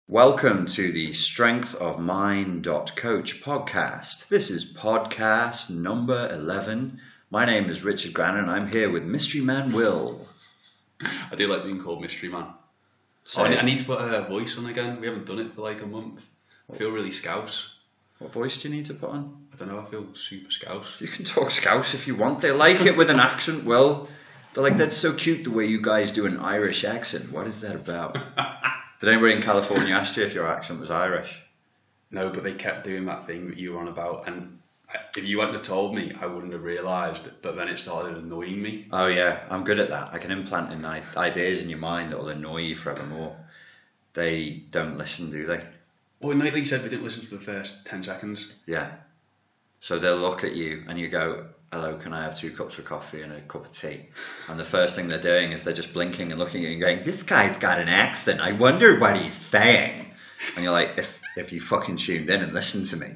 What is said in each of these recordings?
Welcome to the strengthofmind.coach podcast. This is podcast number 11. My name is Richard Grannon and I'm here with Mystery Man Will. I do like being called Mystery Man. I need to put a voice on again. We haven't done it for like a month. I feel really scouse. What voice do you need to put on? I don't know, I feel super scouse. You can talk scouse if you want. They like it with an accent, Will. They're like, that's so cute the way you guys do an Irish accent. What is that about? Did anybody in California ask you if your accent was Irish? No, but they kept doing that thing that you were on about, and if you hadn't have told me, I wouldn't have realised, but then it started annoying me. Oh yeah, I'm good at that. I can implant in ideas in your mind that will annoy you forevermore. They don't listen, do they? Well, like you said, we didn't listen for the first 10 seconds. Yeah. So they'll look at you and you go, hello, can I have 2 cups of coffee and a cup of tea? And the first thing they're doing is they're just blinking and looking at you and going, this guy's got an accent. I wonder what he's saying. And you're like, if you fucking tuned in and listened to me,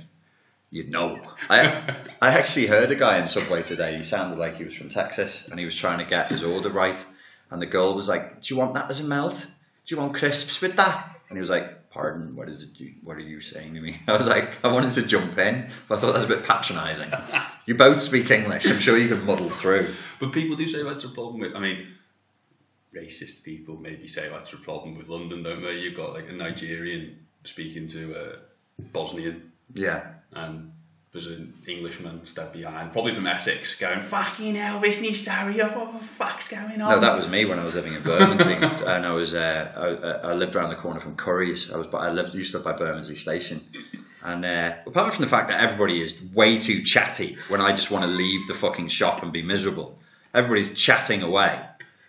you'd know. I actually heard a guy in Subway today. He sounded like he was from Texas and he was trying to get his order right. And the girl was like, do you want that as a melt? Do you want crisps with that? And he was like, pardon, what are you saying to me? I was like, I wanted to jump in, but I thought that's a bit patronising. You both speak English, I'm sure you can muddle through. But people do say that's a problem with, racist people maybe say that's a problem with London, don't they? You've got like a Nigerian speaking to a Bosnian. Yeah. And there's an Englishman stood behind, probably from Essex, going, fucking hell, isn't he sorry? What the fuck's going on? No, that was me when I was living in Bermondsey. And I lived around the corner from Curry's. used to live by Bermondsey Station. And apart from the fact that everybody is way too chatty when I just want to leave the fucking shop and be miserable, everybody's chatting away.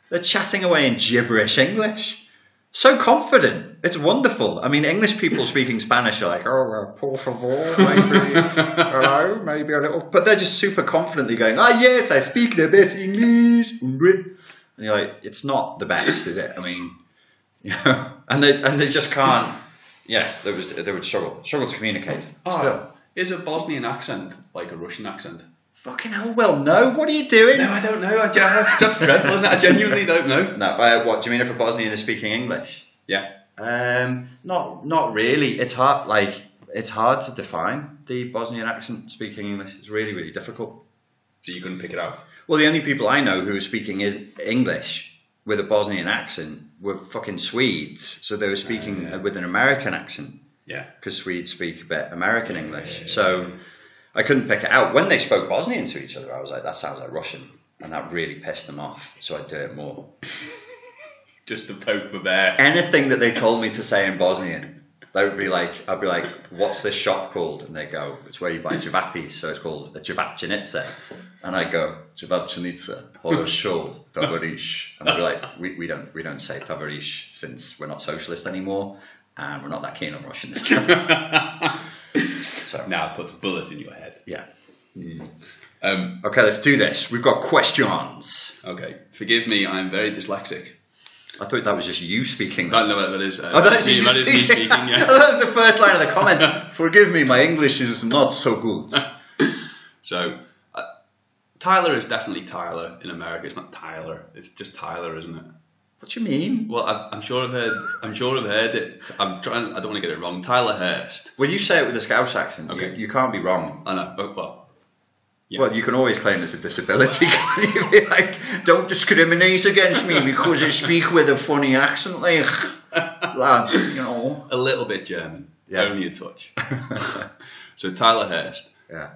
They're chatting away in gibberish English. So confident. It's wonderful. I mean, English people speaking Spanish are like, oh, por favor, maybe, hello, maybe a little. But they're just super confidently going, yes, I speak the best English. And you're like, it's not the best, is it? I mean, and they just can't. Yeah, they would struggle to communicate. Still. Is a Bosnian accent like a Russian accent? Fucking hell, well, no. What are you doing? No, I don't know. That's just dreadful, isn't it? I genuinely don't know. No, what do you mean if a Bosnian is speaking English? Yeah. Not really. It's hard. Like, it's hard to define the Bosnian accent speaking English. It's really, really difficult. So you couldn't pick it out? Well, the only people I know who are speaking English with a Bosnian accent were fucking Swedes. So they were speaking with an American accent. Yeah. Because Swedes speak a bit American English. So I couldn't pick it out. When they spoke Bosnian to each other, I was like, that sounds like Russian. And that really pissed them off. So I'd do it more. Just to poke the bear. Anything that they told me to say in Bosnian, I'd be like, what's this shop called? And they go, it's where you buy javapis, so it's called a javapchinica. And I go, javapchinica, horoshod, tovarish. And they'd be like, we don't say tovarish since we're not socialist anymore, and we're not that keen on Russians. So now it puts bullets in your head. Yeah. Okay, let's do this. We've got questions. Okay, forgive me, I'm very dyslexic. I thought that was just you speaking. That is me speaking, yeah. That was the first line of the comment. Forgive me, my English is not so good. So, Tyler is definitely Tyler in America. It's not Tyler. It's just Tyler, isn't it? What do you mean? Well, I'm sure I've heard it. I don't want to get it wrong. Tyler Hurst. Well, you say it with a Scouse accent. Okay. You can't be wrong. I know, but well. Yeah. Well, you can always claim it's a disability. You be like, don't discriminate against me because I speak with a funny accent, like lads, you know. A little bit German, yeah. Only a touch. So Tyler Hurst. Yeah.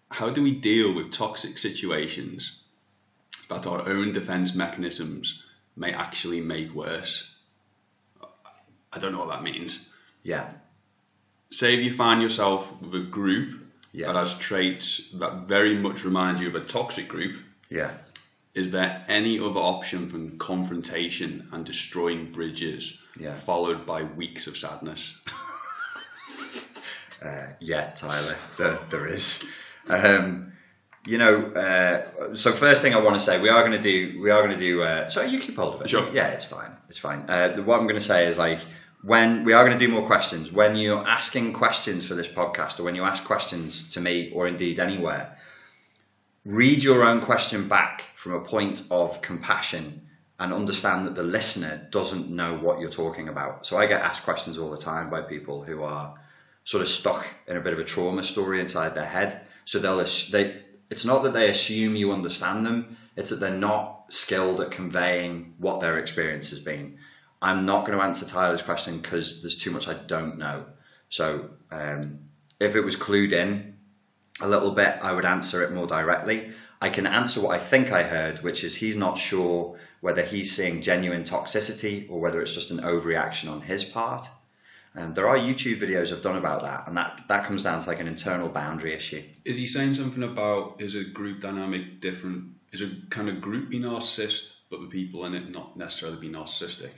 How do we deal with toxic situations that our own defense mechanisms may actually make worse? I don't know what that means. Yeah. Say if you find yourself with a group that has traits that very much remind you of a toxic group. Yeah. Is there any other option than confrontation and destroying bridges, followed by weeks of sadness? Yeah, Tyler, there is. So first thing I want to say, we are going to do. So you keep hold of it. Sure. Yeah, it's fine. What I'm going to say is like, when we are going to do more questions, when you're asking questions for this podcast, or when you ask questions to me, or indeed anywhere, read your own question back from a point of compassion and understand that the listener doesn't know what you're talking about. So I get asked questions all the time by people who are sort of stuck in a bit of a trauma story inside their head. So it's not that they assume you understand them, it's that they're not skilled at conveying what their experience has been. I'm not going to answer Tyler's question because there's too much I don't know. So if it was clued in a little bit, I would answer it more directly. I can answer what I think I heard, which is he's not sure whether he's seeing genuine toxicity or whether it's just an overreaction on his part. And there are YouTube videos I've done about that, and that comes down to like an internal boundary issue. Is he saying something about, is a group dynamic different? Is a kind of group be narcissist, but the people in it not necessarily be narcissistic?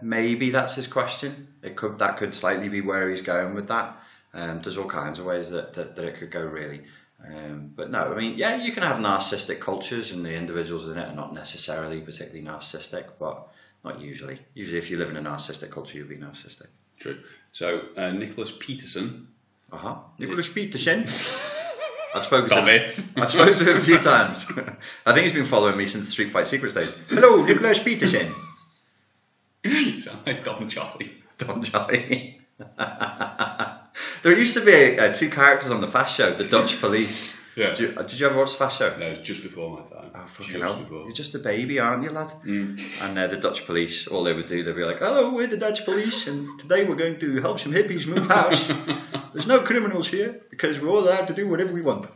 Maybe that's his question. That could slightly be where he's going with that. There's all kinds of ways that it could go, really. But no, I mean, yeah, you can have narcissistic cultures and the individuals in it are not necessarily particularly narcissistic, but not usually. Usually if you live in a narcissistic culture, you'll be narcissistic. True. So Nicholas Peterson. Nicholas Peterson. I've spoken to him a few times. I think he's been following me since Street Fight Secrets days. Hello, Nicholas Peterson. You sound like Don Charlie. Don Charlie. There used to be two characters on the Fast Show, the Dutch Police. Yeah. Did you ever watch the Fast Show? No, it was just before my time. Oh, fucking hell. You're just a baby, aren't you, lad? And the Dutch Police, all they would do, they'd be like, hello, we're the Dutch Police, and today we're going to help some hippies move house. There's no criminals here, because we're all allowed to do whatever we want.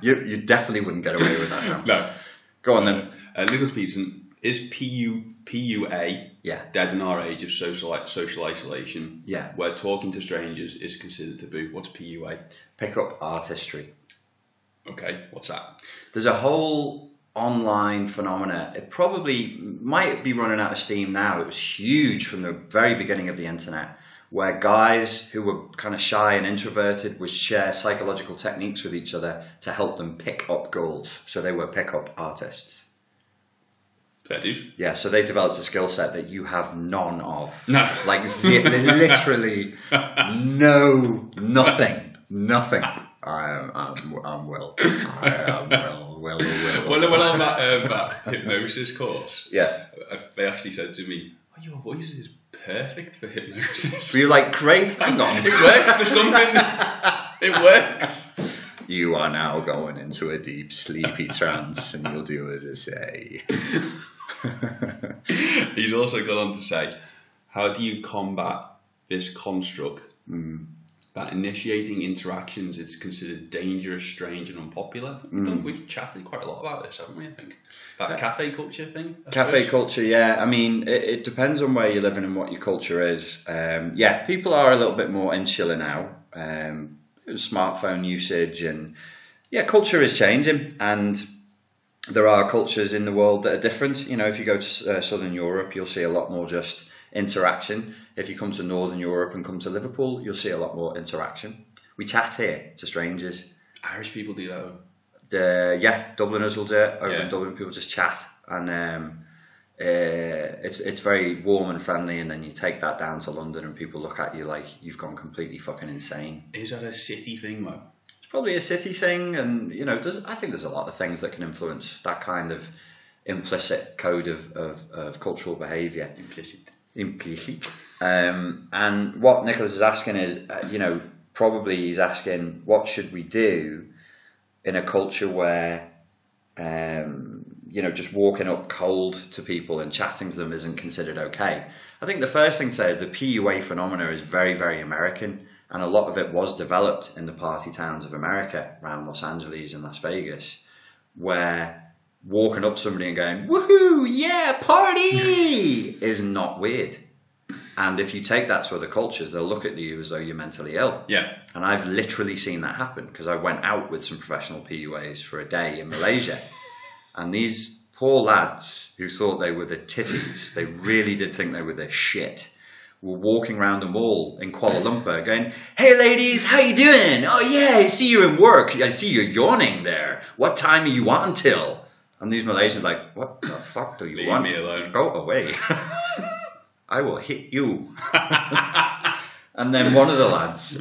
You definitely wouldn't get away with that now. No. Go on then. Nicholas Peterson, is PUA dead in our age of social isolation? Yeah. Where talking to strangers is considered taboo. What's PUA? Pick up artistry. Okay, what's that? There's a whole online phenomena. It probably might be running out of steam now. It was huge from the very beginning of the internet, where guys who were kind of shy and introverted would share psychological techniques with each other to help them pick up girls. So they were pick-up artists. Fair dues. Yeah, so they developed a skill set that you have none of. No. Like literally nothing. I'm Will. I am Will. When I'm at that hypnosis course, yeah, they actually said to me, oh, your voice is perfect for hypnosis. So you're like, great, hang on. It works for something. It works. You are now going into a deep sleepy trance and you'll do as I say. He's also gone on to say, how do you combat this construct that initiating interactions is considered dangerous, strange and unpopular? We've chatted quite a lot about this, haven't we, I think? That cafe culture thing? Cafe culture, yeah. I mean, it depends on where you're living and what your culture is. Yeah, people are a little bit more insular now. Smartphone usage and culture is changing, and there are cultures in the world that are different. You know, if you go to Southern Europe, you'll see a lot more just interaction. If you come to Northern Europe and come to Liverpool, you'll see a lot more interaction. We chat here to strangers. Irish people do that. Dubliners will do it. Over in Dublin, people just chat, and it's very warm and friendly. And then you take that down to London, and people look at you like you've gone completely fucking insane. Is that a city thing, though? It's probably a city thing, and you know, I think there's a lot of things that can influence that kind of implicit code of cultural behaviour. Implicit. And what Nicholas is asking is, probably he's asking, what should we do in a culture where, just walking up cold to people and chatting to them isn't considered okay? I think the first thing to say is the PUA phenomena is very, very American, and a lot of it was developed in the party towns of America, around Los Angeles and Las Vegas, where walking up to somebody and going, woohoo, yeah, party, is not weird. And if you take that to other cultures, they'll look at you as though you're mentally ill. Yeah. And I've literally seen that happen, because I went out with some professional PUAs for a day in Malaysia. And these poor lads who thought they were the titties, they really did think they were the shit, were walking around the mall in Kuala Lumpur going, hey ladies, how you doing? Oh yeah, I see you're in work. I see you're yawning there. What time are you on till? And these Malaysians are like, what the fuck do you want? Leave me alone. Go away. I will hit you. And then one of the lads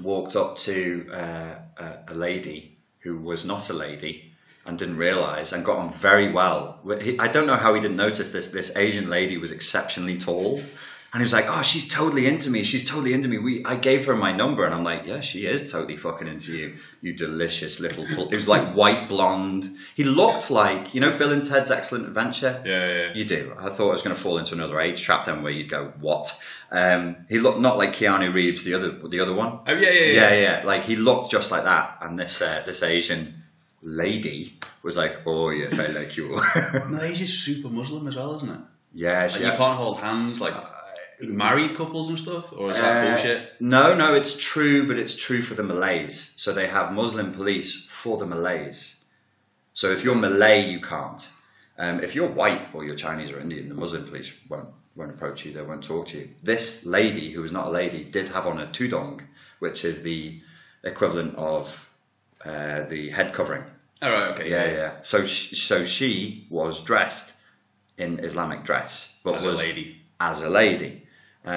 walked up to a lady who was not a lady and didn't realise and got on very well. I don't know how he didn't notice this. This Asian lady was exceptionally tall. And he was like, oh, she's totally into me. She's totally into me. I gave her my number. And I'm like, yeah, she is totally fucking into you. You delicious little... It was like white blonde. He looked like, you know, Bill and Ted's Excellent Adventure? Yeah. You do. I thought I was going to fall into another age trap then where you'd go, what? He looked not like Keanu Reeves, the other one. Oh, yeah. Like, he looked just like that. And this Asian lady was like, oh, yes, I like you. Malaysia's super Muslim as well, isn't it? Yeah. Like, you can't hold hands, like... married couples and stuff, or is that bullshit? No, it's true, but it's true for the Malays. So they have Muslim police for the Malays. So if you're Malay, you can't. If you're white or you're Chinese or Indian, the Muslim police won't approach you. They won't talk to you. This lady, who was not a lady, did have on a tudong, which is the equivalent of the head covering. Oh, right, okay. Yeah. So she was dressed in Islamic dress, but as a lady. As a lady. But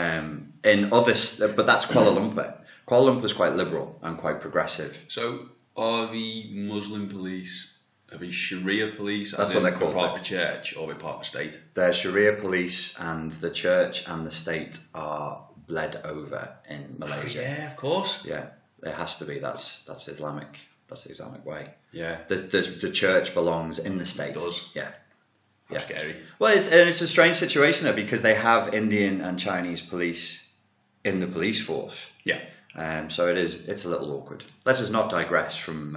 that's Kuala Lumpur. Kuala Lumpur is quite liberal and quite progressive. So are the Muslim police, are the Sharia police, that's what they're called, part of the church or part of the state? They're Sharia police, and the church and the state are bled over in Malaysia. Oh, yeah, of course. Yeah, it has to be. That's Islamic. That's the Islamic way. Yeah. The church belongs in the state. It does. Yeah. Yeah. Scary. Well, it's a strange situation there because they have Indian and Chinese police in the police force. Yeah. So it's a little awkward. Let us not digress from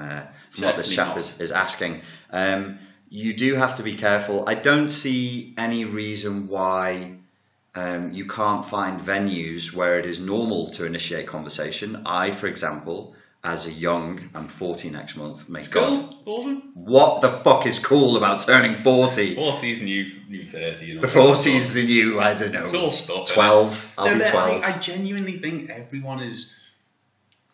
what this chap is asking. You do have to be careful. I don't see any reason why you can't find venues where it is normal to initiate conversation. I, for example, as a young, I'm 40 next month. May God. Awesome. What the fuck is cool about turning 40? 40's new 30. You know, the 40's the new, I don't know. It's all stuff. 12. I'll be 12. I genuinely think everyone is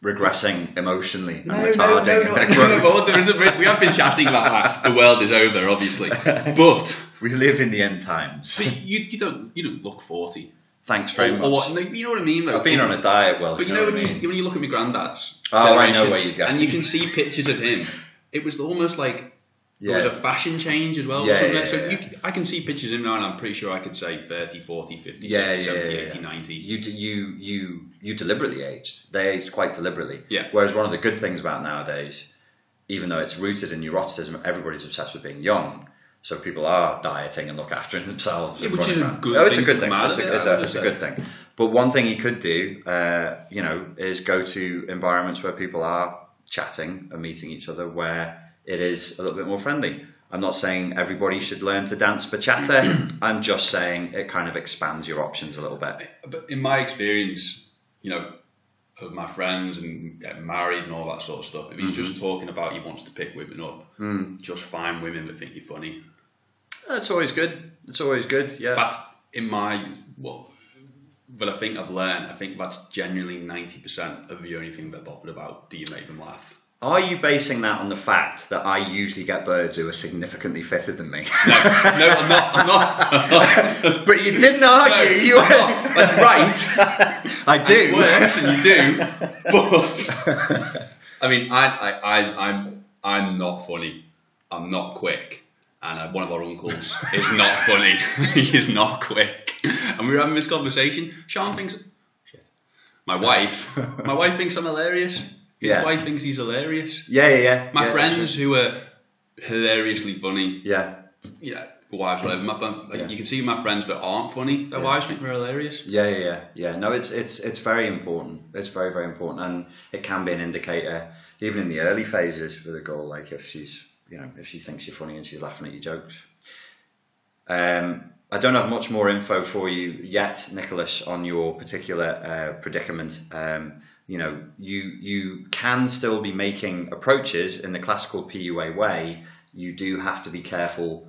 regressing emotionally and retarding. No. We have been chatting about that. The world is over, obviously. But we live in the end times. But you don't look 40. Thanks very much. You know what I mean? Like, I've been on a diet, but you know when you look at my granddad's I know where you go. and you can see pictures of him. It was almost like there was a fashion change as well. I can see pictures of him now, and I'm pretty sure I could say 30, 40, 50, 70, 80, 90. You deliberately aged. They aged quite deliberately. Yeah. Whereas one of the good things about nowadays, even though it's rooted in neuroticism, everybody's obsessed with being young. So people are dieting and look after themselves. Which is a good thing. It's a good thing. It's a good thing. But one thing you could do, is go to environments where people are chatting and meeting each other, where it is a little bit more friendly. I'm not saying everybody should learn to dance bachata. I'm just saying it kind of expands your options a little bit. But in my experience, of my friends and getting married and all that sort of stuff, if he's just talking about he wants to pick women up, just find women that think you're funny. That's always good. It's always good, yeah. That's but I think I've learned, I think that's genuinely 90% of the only thing they're bothered about. Do you make them laugh? Are you basing that on the fact that I usually get birds who are significantly fitter than me? No, I'm not. But you didn't argue. No, that's right. I do. It works, and you do. But I mean, I'm not funny. I'm not quick. And one of our uncles is not funny. He is not quick. And we were having this conversation. Sean thinks, my wife thinks I'm hilarious. His wife thinks he's hilarious. Yeah. My friends who are hilariously funny. Yeah. The wives, whatever. You can see my friends that aren't funny. Their wives think we're hilarious. Yeah. No, it's very important. It's very, very important, and it can be an indicator, even in the early phases, for the girl. Like if she thinks you're funny and she's laughing at your jokes. I don't have much more info for you yet, Nicholas, on your particular predicament. You can still be making approaches in the classical PUA way. You do have to be careful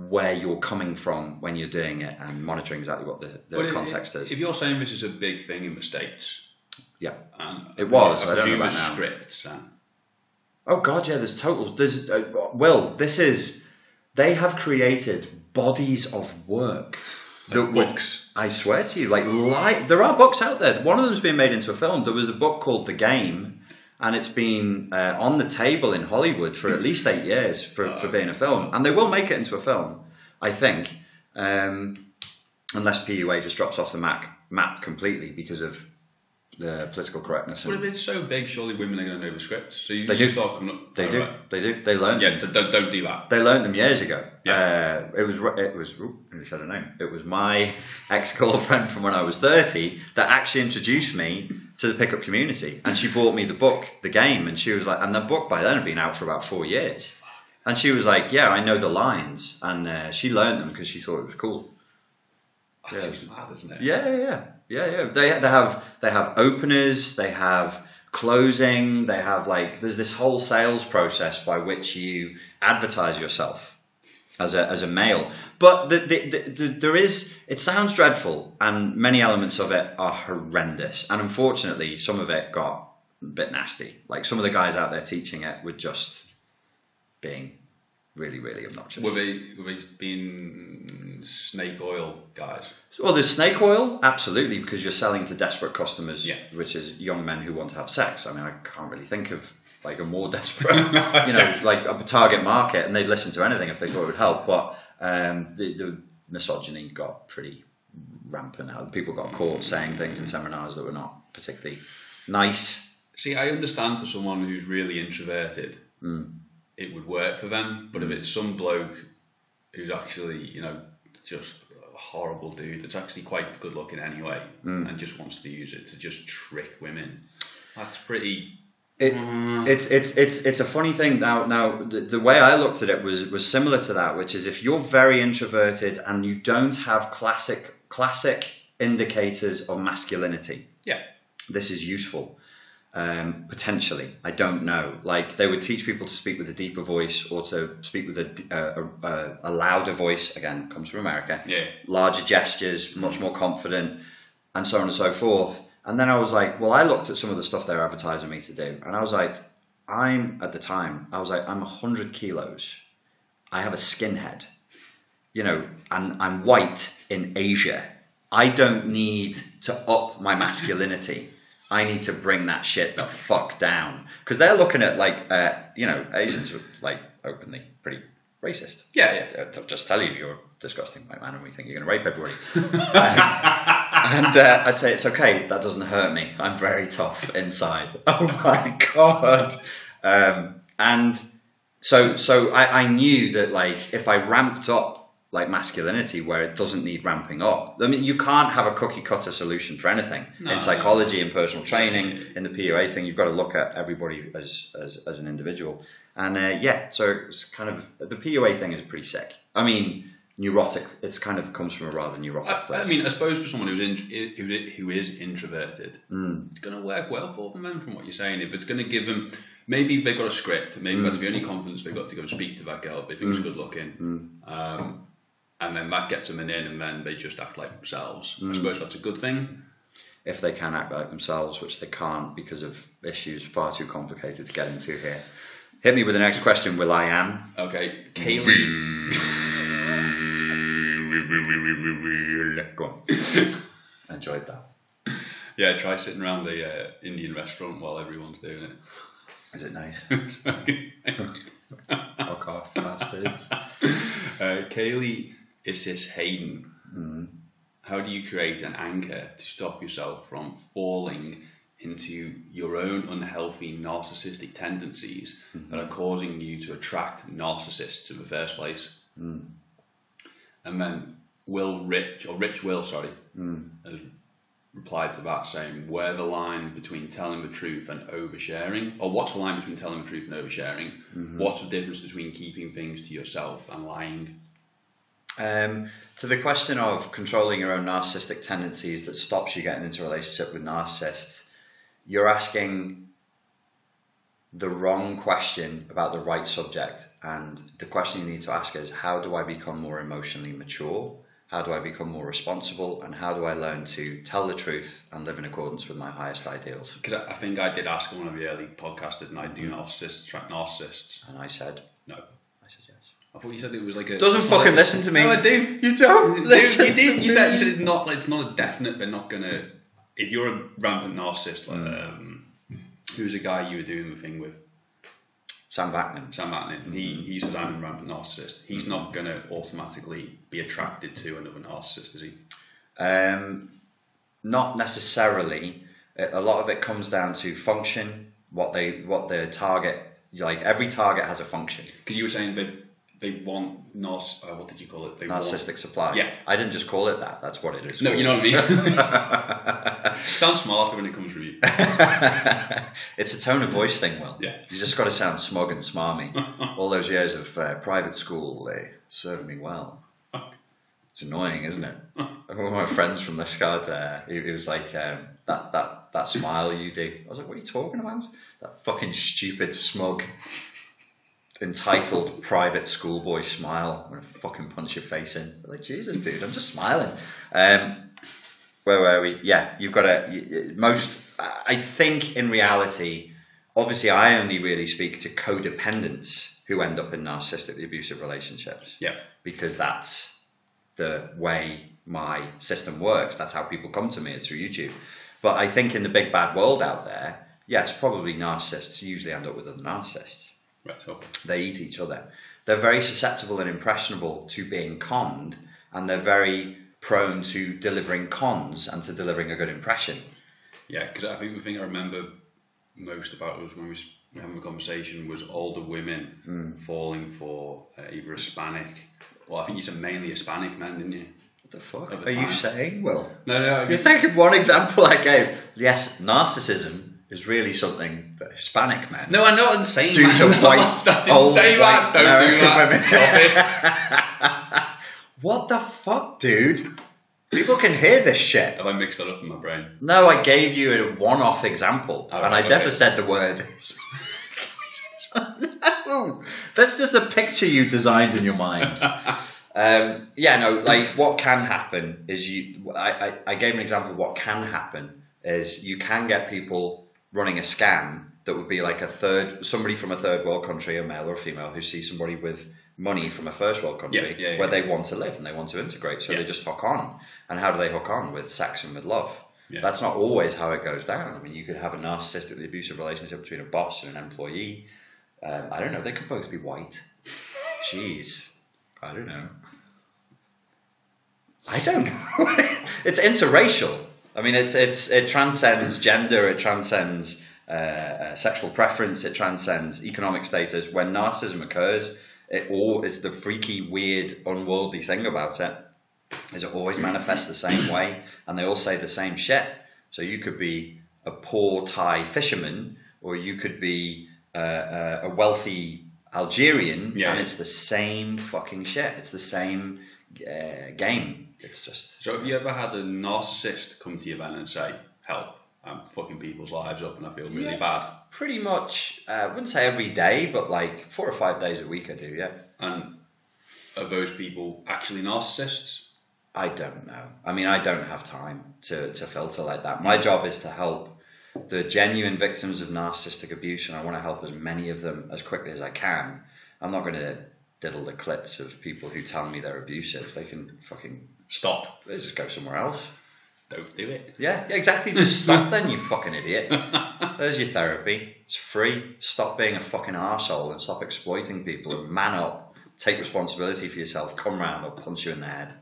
where you're coming from when you're doing it and monitoring exactly what the context is. If you're saying this is a big thing in the States, and it was. I don't know about now. Scripts, oh God, yeah. They have created bodies of work. Books. I swear to you, there are books out there. One of them's been made into a film. There was a book called The Game, and it's been on the table in Hollywood for at least 8 years for being a film, and they will make it into a film, I think, unless PUA just drops off the map completely because of the political correctness. But if it's so big, surely women are going to know the scripts. So they do. Start coming up. They do. Right. They do. They learn. Yeah, don't do that. They learned them years ago. Yeah. It was. Who said her name? It was my ex-girlfriend from when I was 30 that actually introduced me to the pickup community, and she bought me the book, The Game, and she was like, and the book by then had been out for about 4 years, and she was like, yeah, I know the lines, and she learned them because she thought it was cool. That's just mad, isn't it? Yeah. They have openers, they have closing, they have there's this whole sales process by which you advertise yourself as a male. But there is, it sounds dreadful, and many elements of it are horrendous. And unfortunately, some of it got a bit nasty. Like some of the guys out there teaching it were just being really, really obnoxious. Were they being snake oil guys? Well, there's snake oil, absolutely, because you're selling to desperate customers, yeah. which is young men who want to have sex. I mean, I can't really think of a more desperate, like a target market, and they'd listen to anything if they thought it would help. But the misogyny got pretty rampant out. People got caught saying things in seminars that were not particularly nice. See, I understand for someone who's really introverted, it would work for them. But if it's some bloke who's actually, just a horrible dude that's actually quite good looking anyway, and just wants to use it to just trick women, that's pretty. It's a funny thing. Now the way I looked at it was similar to that, which is if you're very introverted and you don't have classic indicators of masculinity, this is useful. Potentially, I don't know. Like they would teach people to speak with a deeper voice or to speak with a louder voice. Again, comes from America. Yeah. Larger gestures, much more confident, and so on and so forth. And then I was like, well, I looked at some of the stuff they're advertising me to do, and I was like, I'm 100 kilos. I have a skinhead, and I'm white in Asia. I don't need to up my masculinity. I need to bring that shit the fuck down, because they're looking at Asians are openly pretty racist. Yeah. They'll just tell you you're a disgusting white man and we think you're going to rape everybody. And I'd say it's okay. That doesn't hurt me. I'm very tough inside. Oh my god. And so I knew that if I ramped up masculinity where it doesn't need ramping up. I mean, you can't have a cookie cutter solution for anything. In psychology and personal training, in the PUA thing, you've got to look at everybody as an individual. And so it's kind of, the PUA thing is pretty sick. I mean, neurotic. It's kind of comes from a rather neurotic place. I mean, I suppose for someone who is introverted, it's going to work well for them. From what you're saying, if it's going to give them, maybe they've got a script. Maybe that's the only confidence they've got to go and speak to that girl. They think it's good looking. And then that gets them in, and then they just act like themselves. I suppose that's a good thing. If they can act like themselves, which they can't because of issues far too complicated to get into here. Hit me with the next question, Will I Am. Okay, Kaylee. Go on. I enjoyed that. Yeah, try sitting around the Indian restaurant while everyone's doing it. Is it nice? Fuck off, bastards. Kaylee Isis Hayden. How do you create an anchor to stop yourself from falling into your own unhealthy narcissistic tendencies that are causing you to attract narcissists in the first place? And then Rich Will has replied to that saying, where the line between telling the truth and oversharing, or what's the line between telling the truth and oversharing? What's the difference between keeping things to yourself and lying? To the question of controlling your own narcissistic tendencies that stops you getting into a relationship with narcissists, you're asking the wrong question about the right subject. And the question you need to ask is, how do I become more emotionally mature? How do I become more responsible? And how do I learn to tell the truth and live in accordance with my highest ideals? Because I think I did ask in one of the early podcasts, didn't I? Do narcissists attract narcissists? And I said no. I said yes. I thought you said it was like a... Doesn't fucking listen to me. No, I do. You don't listen you did. to You me. said it's not a definite, they're not going to... If you're a rampant narcissist, Who's a guy you were doing the thing with? Sam Vaknin. Sam Vaknin. He says I'm a rampant narcissist. He's not going to automatically be attracted to another narcissist, is he? Not necessarily. A lot of it comes down to function, what the target, like every target has a function. Because you were saying they want what did you call it? Narcissistic supply. Yeah. I didn't just call it that. That's what it is. No, you know what I mean? Sounds smarter when it comes from you. It's a tone of voice thing, Will. Yeah. You just got to sound smug and smarmy. All those years of private school, they served me well. It's annoying, isn't it? One of my friends from the Scud, he was like, that smile you do. I was like, what are you talking about? That fucking stupid, smug, entitled private schoolboy smile. I'm going to fucking punch your face in. I'm like, Jesus, dude, I'm just smiling. Where were we? Yeah, you've got I think in reality, obviously I only really speak to codependents who end up in narcissistically abusive relationships. Yeah. Because that's the way my system works. That's how people come to me. It's through YouTube. But I think in the big bad world out there, yes, probably narcissists usually end up with other narcissists. Right, okay. They eat each other. They're very susceptible and impressionable to being conned, and they're very prone to delivering cons and to delivering a good impression. Yeah, because I think the thing I remember most about was when we were having a conversation was older women falling for either Hispanic, well, I think you said mainly Hispanic men, didn't you? What the fuck are you saying, Will? No. You're thinking one example I gave. Yes, narcissism is really something that Hispanic men. No, I know what I'm saying. Due to white, I didn't old say white that. Don't American do that. women. What the fuck, dude? People can hear this shit. Have I mixed that up in my brain? No, I gave you a one-off example, and I never said the word. No, that's just a picture you designed in your mind. What can happen is I gave an example of what can happen is you can get people running a scam that would be like somebody from a third world country, a male or a female, who sees somebody with money from a first world country where they want to live and they want to integrate, so they just hook on. And how do they hook on? With sex and with love. Yeah. That's not always how it goes down. I mean, you could have a narcissistically abusive relationship between a boss and an employee. I don't know, they could both be white. Jeez, I don't know. It's interracial. I mean, it transcends gender, it transcends sexual preference, it transcends economic status. When narcissism occurs, it's the freaky, weird, unworldly thing about it is it always manifests the same way, and they all say the same shit. So you could be a poor Thai fisherman, or you could be a wealthy Algerian, and it's the same fucking shit. It's the same game. It's just. So have you ever had a narcissist come to you then and say, "Help, I'm fucking people's lives up and I feel really bad"? Pretty much. I wouldn't say every day, but like 4 or 5 days a week I do. Yeah. And are those people actually narcissists? I don't know. I mean, I don't have time to filter like that. My job is to help the genuine victims of narcissistic abuse, and I want to help as many of them as quickly as I can. I'm not going to diddle the clits of people who tell me they're abusive. They can fucking stop. They just go somewhere else. Don't do it. Yeah, exactly. Just stop then, you fucking idiot. There's your therapy. It's free. Stop being a fucking arsehole and stop exploiting people and man up. Take responsibility for yourself. Come round, I'll punch you in the head.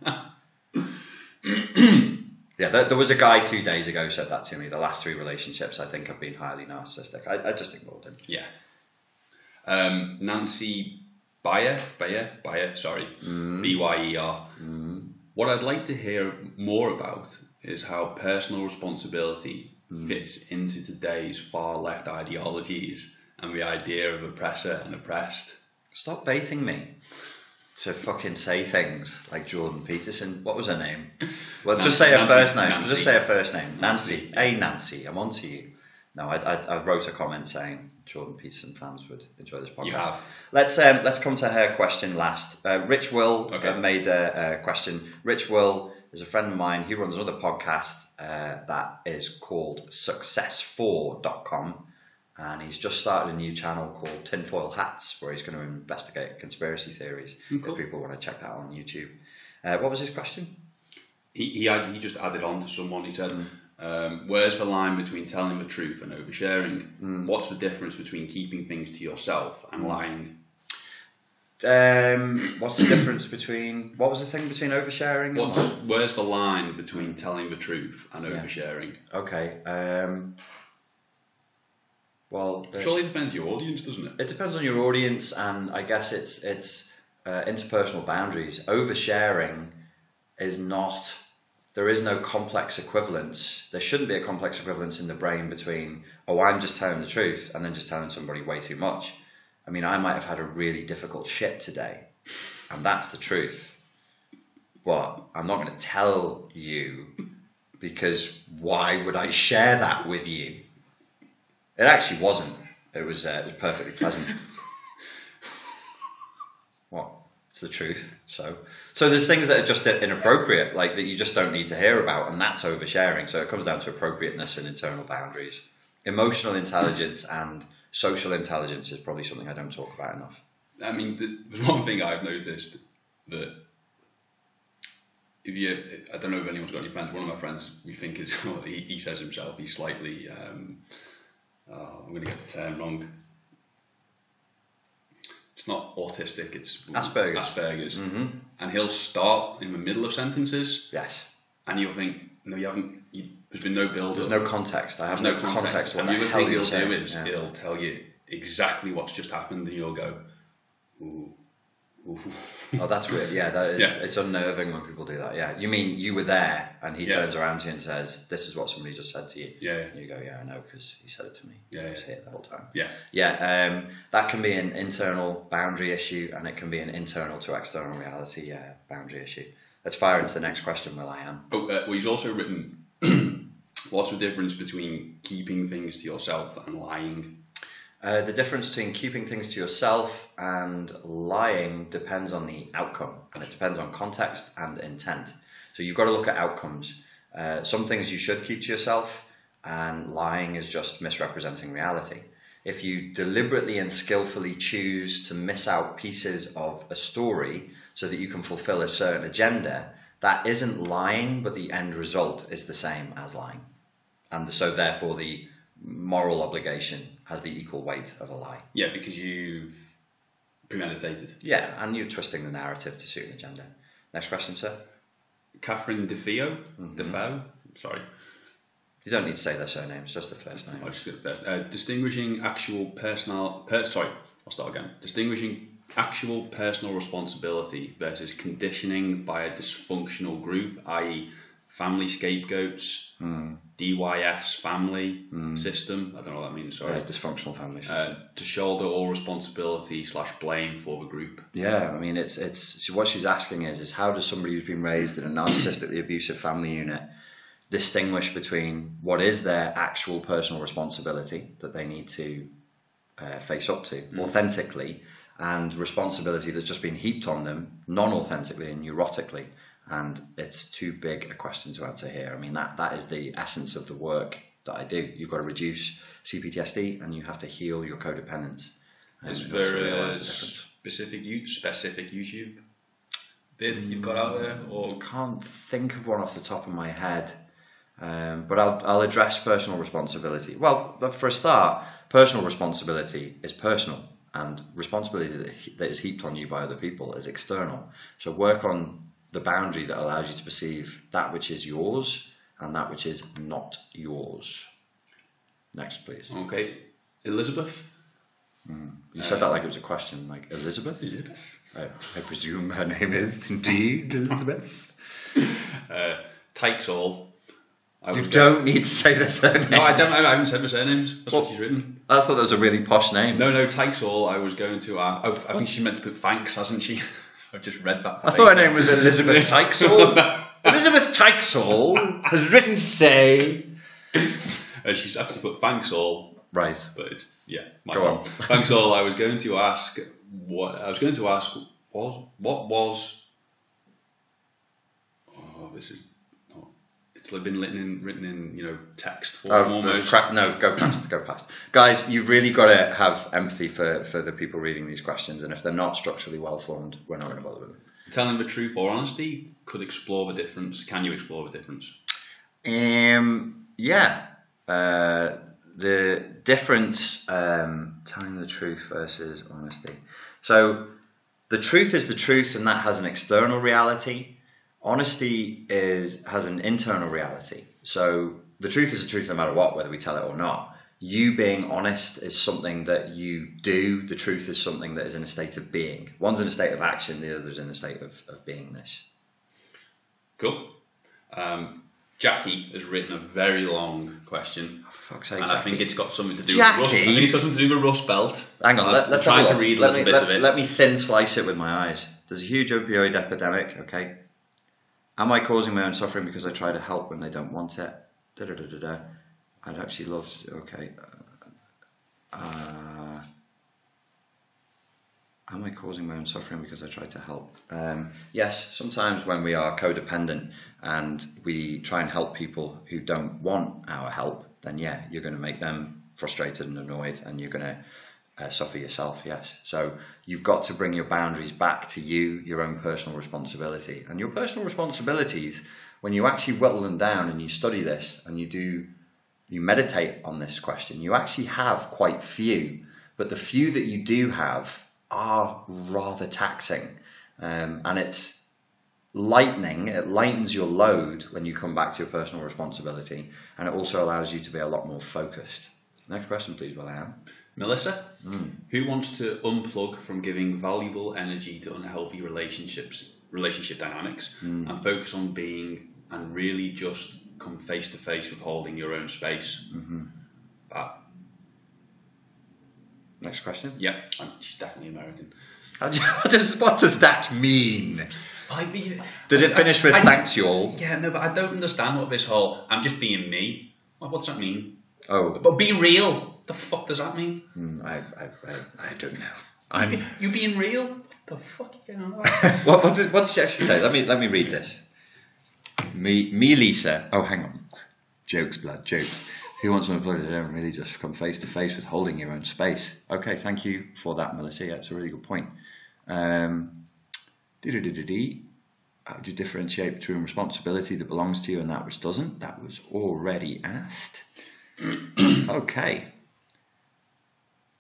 Yeah, there was a guy 2 days ago who said that to me. The last 3 relationships I think have been highly narcissistic. I just ignored him. Yeah. Nancy Byer, sorry, B-Y-E-R. What I'd like to hear more about is how personal responsibility fits into today's far left ideologies and the idea of oppressor and oppressed. Stop baiting me to fucking say things like Jordan Peterson. What was her name? Well, just say her first name. Nancy. Just say her first name. Nancy. Hey, Nancy, I'm on to you. No, I wrote a comment saying Jordan Peterson fans would enjoy this podcast. You have. Let's come to her question last. Rich Will made a question. Rich Will is a friend of mine. He runs another podcast that is called success4.com. And he's just started a new channel called Tinfoil Hats, where he's going to investigate conspiracy theories. Cool. If people want to check that out on YouTube. What was his question? He just added on to someone. He said, Where's the line between telling the truth and oversharing? What's the difference between keeping things to yourself and lying? What's the difference between, what was the thing between oversharing? Where's the line between telling the truth and oversharing? Okay. Well, surely it depends on your audience, doesn't it? It depends on your audience, and I guess it's interpersonal boundaries. Oversharing is not. There is no complex equivalence. There shouldn't be a complex equivalence in the brain between, oh, I'm just telling the truth, and then just telling somebody way too much. I mean, I might have had a really difficult shit today, and that's the truth. But I'm not going to tell you, because why would I share that with you? It actually wasn't. It was perfectly pleasant. What? It's the truth. So there's things that are just inappropriate, like that you just don't need to hear about, and that's oversharing. So it comes down to appropriateness and internal boundaries. Emotional intelligence and social intelligence is probably something I don't talk about enough. I mean, there's one thing I've noticed, that I don't know if anyone's got any friends. One of my friends, we think is, he says himself, he's slightly, I'm going to get the term wrong. It's not autistic, it's Asperger's. Mm-hmm. And he'll start in the middle of sentences. Yes. And you'll think, no, you haven't. There's been no build. There's no context. I have no context. And the other thing he'll do is he'll tell you exactly what's just happened, and you'll go, ooh. Oh, that's weird. Yeah, that is. Yeah. It's unnerving when people do that. Yeah, you mean you were there, and he turns around to you and says, "This is what somebody just said to you." Yeah. And you go, "Yeah, I know, because he said it to me. I was here the whole time." Yeah. Yeah. That can be an internal boundary issue, and it can be an internal to external reality boundary issue. Let's fire into the next question. Will I am? Oh, well, he's also written, what's the difference between keeping things to yourself and lying? The difference between keeping things to yourself and lying depends on the outcome, and it depends on context and intent. So you've got to look at outcomes. Some things you should keep to yourself, and lying is just misrepresenting reality. If you deliberately and skillfully choose to miss out pieces of a story so that you can fulfill a certain agenda, that isn't lying, but the end result is the same as lying. And so therefore the moral obligation has the equal weight of a lie. Yeah, because you've premeditated. Yeah, and you're twisting the narrative to suit an agenda. Next question, sir. Catherine Defoe. Defoe. Sorry. You don't need to say their surnames, just the first name. I'll just do it first. Distinguishing actual Distinguishing actual personal responsibility versus conditioning by a dysfunctional group, i.e., family scapegoats, DYS family system. I don't know what that means. Sorry. Dysfunctional family system. To shoulder all responsibility / blame for the group. Yeah, I mean, it's what she's asking is how does somebody who's been raised in a narcissistically abusive family unit distinguish between what is their actual personal responsibility that they need to face up to authentically, and responsibility that's just been heaped on them non-authentically and neurotically. And it's too big a question to answer here. I mean, that is the essence of the work that I do. You've got to reduce CPTSD and you have to heal your codependence. Is there a specific YouTube bid you've got out there? Or can't think of one off the top of my head. But I'll address personal responsibility. Well, for a start, personal responsibility is personal, and responsibility that is heaped on you by other people is external. So work on the boundary that allows you to perceive that which is yours and that which is not yours. Next, please. Okay. Elizabeth? You said that like it was a question, like Elizabeth? I presume her name is indeed Elizabeth. Tykesall. You don't need to say their surnames. No, I haven't said my surnames. That's what she's written. I thought that was a really posh name. No, Tykesall. I was going to... I think she's meant to put thanks, hasn't she? I've just read that. I thought her name was Elizabeth Tykesall. Elizabeth Tykesall has written to say... she's actually put thanks all. Right. But it's... Yeah. Go on. Thanks all. I was going to ask... What was... Oh, this is... It's been written in text form almost. No, go past. Guys, you've really got to have empathy for the people reading these questions, and if they're not structurally well formed, we're not going to bother with them. Telling the truth or honesty could explore the difference. Can you explore the difference? Yeah. The difference, telling the truth versus honesty. So the truth is the truth, and that has an external reality. Honesty has an internal reality. So the truth is the truth no matter what, whether we tell it or not. You being honest is something that you do. The truth is something that is in a state of being. One's in a state of action, the other's in a state of beingness. Cool. Jackie has written a very long question. Oh, for fuck's sake, and Jackie. I think it's got something to do Jackie? with Rust. I think it's got something to do with Rust Belt. Hang on, let's try have a to look. read a little bit of it. Let me thin slice it with my eyes. There's a huge opioid epidemic, okay? Am I causing my own suffering because I try to help when they don't want it? Da-da-da-da-da. I'd actually love to, okay. Am I causing my own suffering because I try to help? Yes, sometimes when we are codependent and we try and help people who don't want our help, then yeah, you're going to make them frustrated and annoyed, and you're going to suffer yourself, yes. So you've got to bring your boundaries back to you, your own personal responsibility. And your personal responsibilities, when you actually whittle them down and you study this and you meditate on this question, you actually have quite few, but the few that you do have are rather taxing, and it's lightening. It lightens your load when you come back to your personal responsibility, and it also allows you to be a lot more focused. Next question, please, William. Melissa, who wants to unplug from giving valuable energy to unhealthy relationship dynamics, and focus on being and really just come face to face with holding your own space? That. Next question. Yeah, she's definitely American. What does that mean? Did it finish with thanks you all? Yeah, no, but I don't understand what this whole I'm just being me. What does that mean? Oh, but be real. The fuck does that mean? I don't know. You being real? What the fuck are you going on? what does she actually say? Let me read this. Me, Lisa. Oh, hang on. Jokes, blood, jokes. Who wants to unplug? They don't really just come face to face with holding your own space. Okay, thank you for that, Melissa. Yeah, it's a really good point. How do you differentiate between responsibility that belongs to you and that which doesn't? That was already asked. Okay.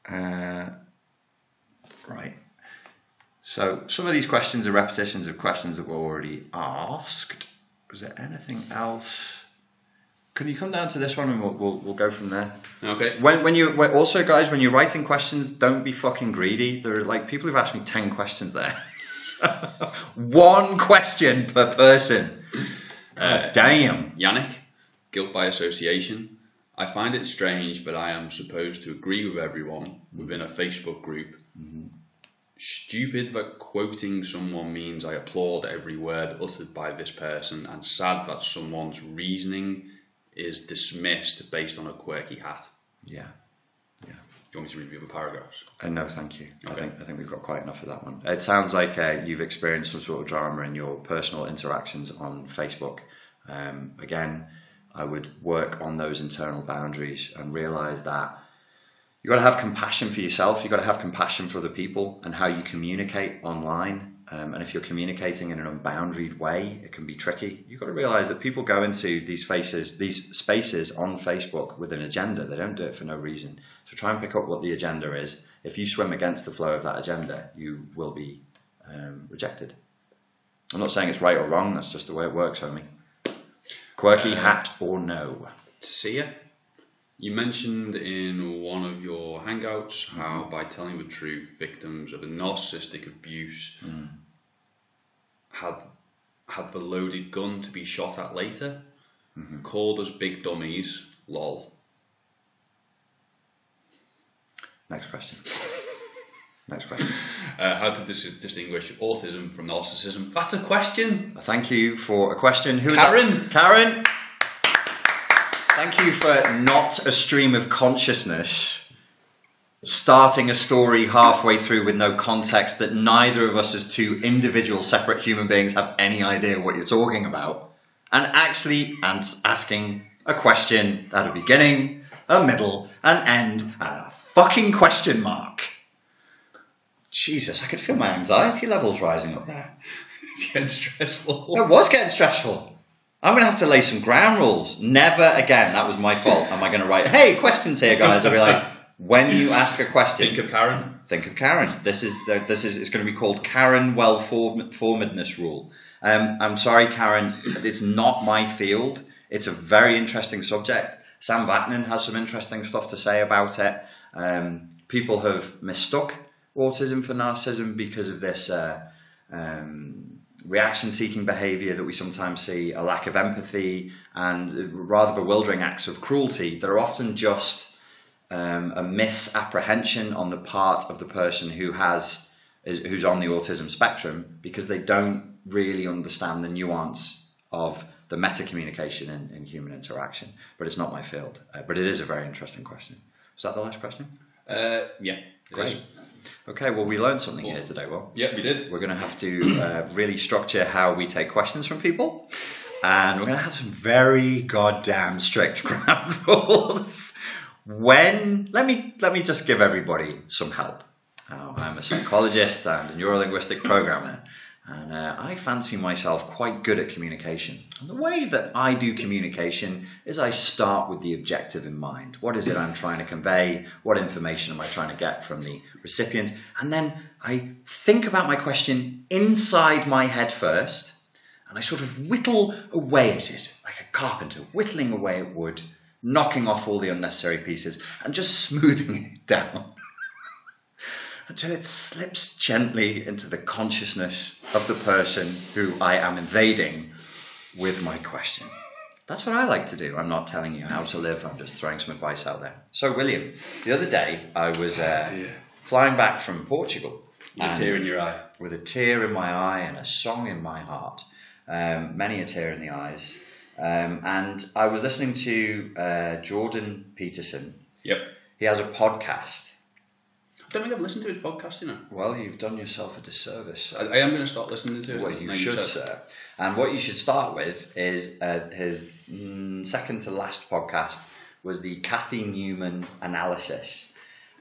Right. So some of these questions are repetitions of questions that were already asked. Was there anything else? Can you come down to this one and we'll go from there? Okay. When also, guys, when you're writing questions, don't be fucking greedy. There are like people who've asked me 10 questions there. One question per person. Damn. Yannick, guilt by association. I find it strange, but I am supposed to agree with everyone within a Facebook group. Stupid that quoting someone means I applaud every word uttered by this person, and sad that someone's reasoning is dismissed based on a quirky hat. Yeah. Do you want me to read the other paragraphs? No, thank you. Okay. I think we've got quite enough of that one. It sounds like you've experienced some sort of drama in your personal interactions on Facebook. Again, I would work on those internal boundaries and realize that you've got to have compassion for yourself. You've got to have compassion for other people and how you communicate online. And if you're communicating in an unboundaried way, it can be tricky. You've got to realize that people go into these spaces on Facebook with an agenda. They don't do it for no reason. So try and pick up what the agenda is. If you swim against the flow of that agenda, you will be rejected. I'm not saying it's right or wrong. That's just the way it works, homie. Quirky hat or no? To see you. You mentioned in one of your hangouts how by telling the truth, victims of a narcissistic abuse had the loaded gun to be shot at later, called us big dummies, lol. Next question. How to distinguish autism from narcissism? That's a question. Thank you for a question. Who is Karen. that? Karen. Thank you for not a stream of consciousness, starting a story halfway through with no context that neither of us as two individual separate human beings have any idea what you're talking about, and actually asking a question at a beginning, a middle, an end, and a fucking question mark. Jesus, I could feel my anxiety levels rising up there. It's getting stressful. That was getting stressful. I'm going to have to lay some ground rules. Never again, that was my fault. Am I going to write, hey, questions here, guys? I'll be like, when you ask a question, Think of Karen. Think of Karen. This is it's going to be called Karen well-formedness rule. I'm sorry, Karen, it's not my field. It's a very interesting subject. Sam Vaknin has some interesting stuff to say about it. People have mistook autism for narcissism because of this reaction-seeking behaviour that we sometimes see, a lack of empathy, and rather bewildering acts of cruelty that are often just a misapprehension on the part of the person who's on the autism spectrum, because they don't really understand the nuance of the meta-communication in human interaction. But it's not my field. But it is a very interesting question. Was that the last question? Yeah. Great. Okay, well, we learned something here today, Will. Yeah, we did. We're going to have to really structure how we take questions from people. And we're going to have some very goddamn strict ground rules. Let me just give everybody some help. I'm a psychologist and a neurolinguistic programmer, and I fancy myself quite good at communication. And the way that I do communication is I start with the objective in mind. What is it I'm trying to convey? What information am I trying to get from the recipient? And then I think about my question inside my head first, and I sort of whittle away at it like a carpenter whittling away at wood, knocking off all the unnecessary pieces and just smoothing it down until it slips gently into the consciousness of the person who I am invading with my question. That's what I like to do. I'm not telling you how to live. I'm just throwing some advice out there. So, William, the other day I was flying back from Portugal. With a tear in your eye. With a tear in my eye and a song in my heart. Many a tear in the eyes. And I was listening to Jordan Peterson. Yep. He has a podcast. I don't think I've listened to his podcast, you know. Well, you've done yourself a disservice. I am going to start listening to it. Well, you should, sir. And what you should start with is his second to last podcast was the Cathy Newman analysis.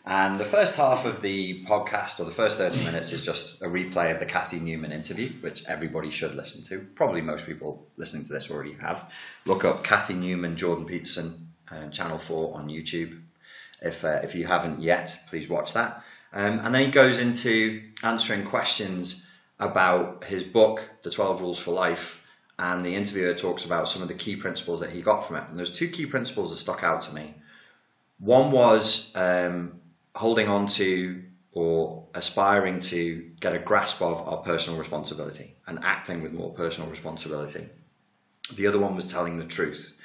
And the first half of the podcast, or the first 30 minutes, is just a replay of the Cathy Newman interview, which everybody should listen to. Probably most people listening to this already have. Look up Cathy Newman, Jordan Peterson, Channel 4 on YouTube. If you haven't yet, please watch that. And then he goes into answering questions about his book, The 12 Rules for Life, and the interviewer talks about some of the key principles that he got from it. And there's two key principles that stuck out to me. One was holding on to or aspiring to get a grasp of our personal responsibility and acting with more personal responsibility. The other one was telling the truth.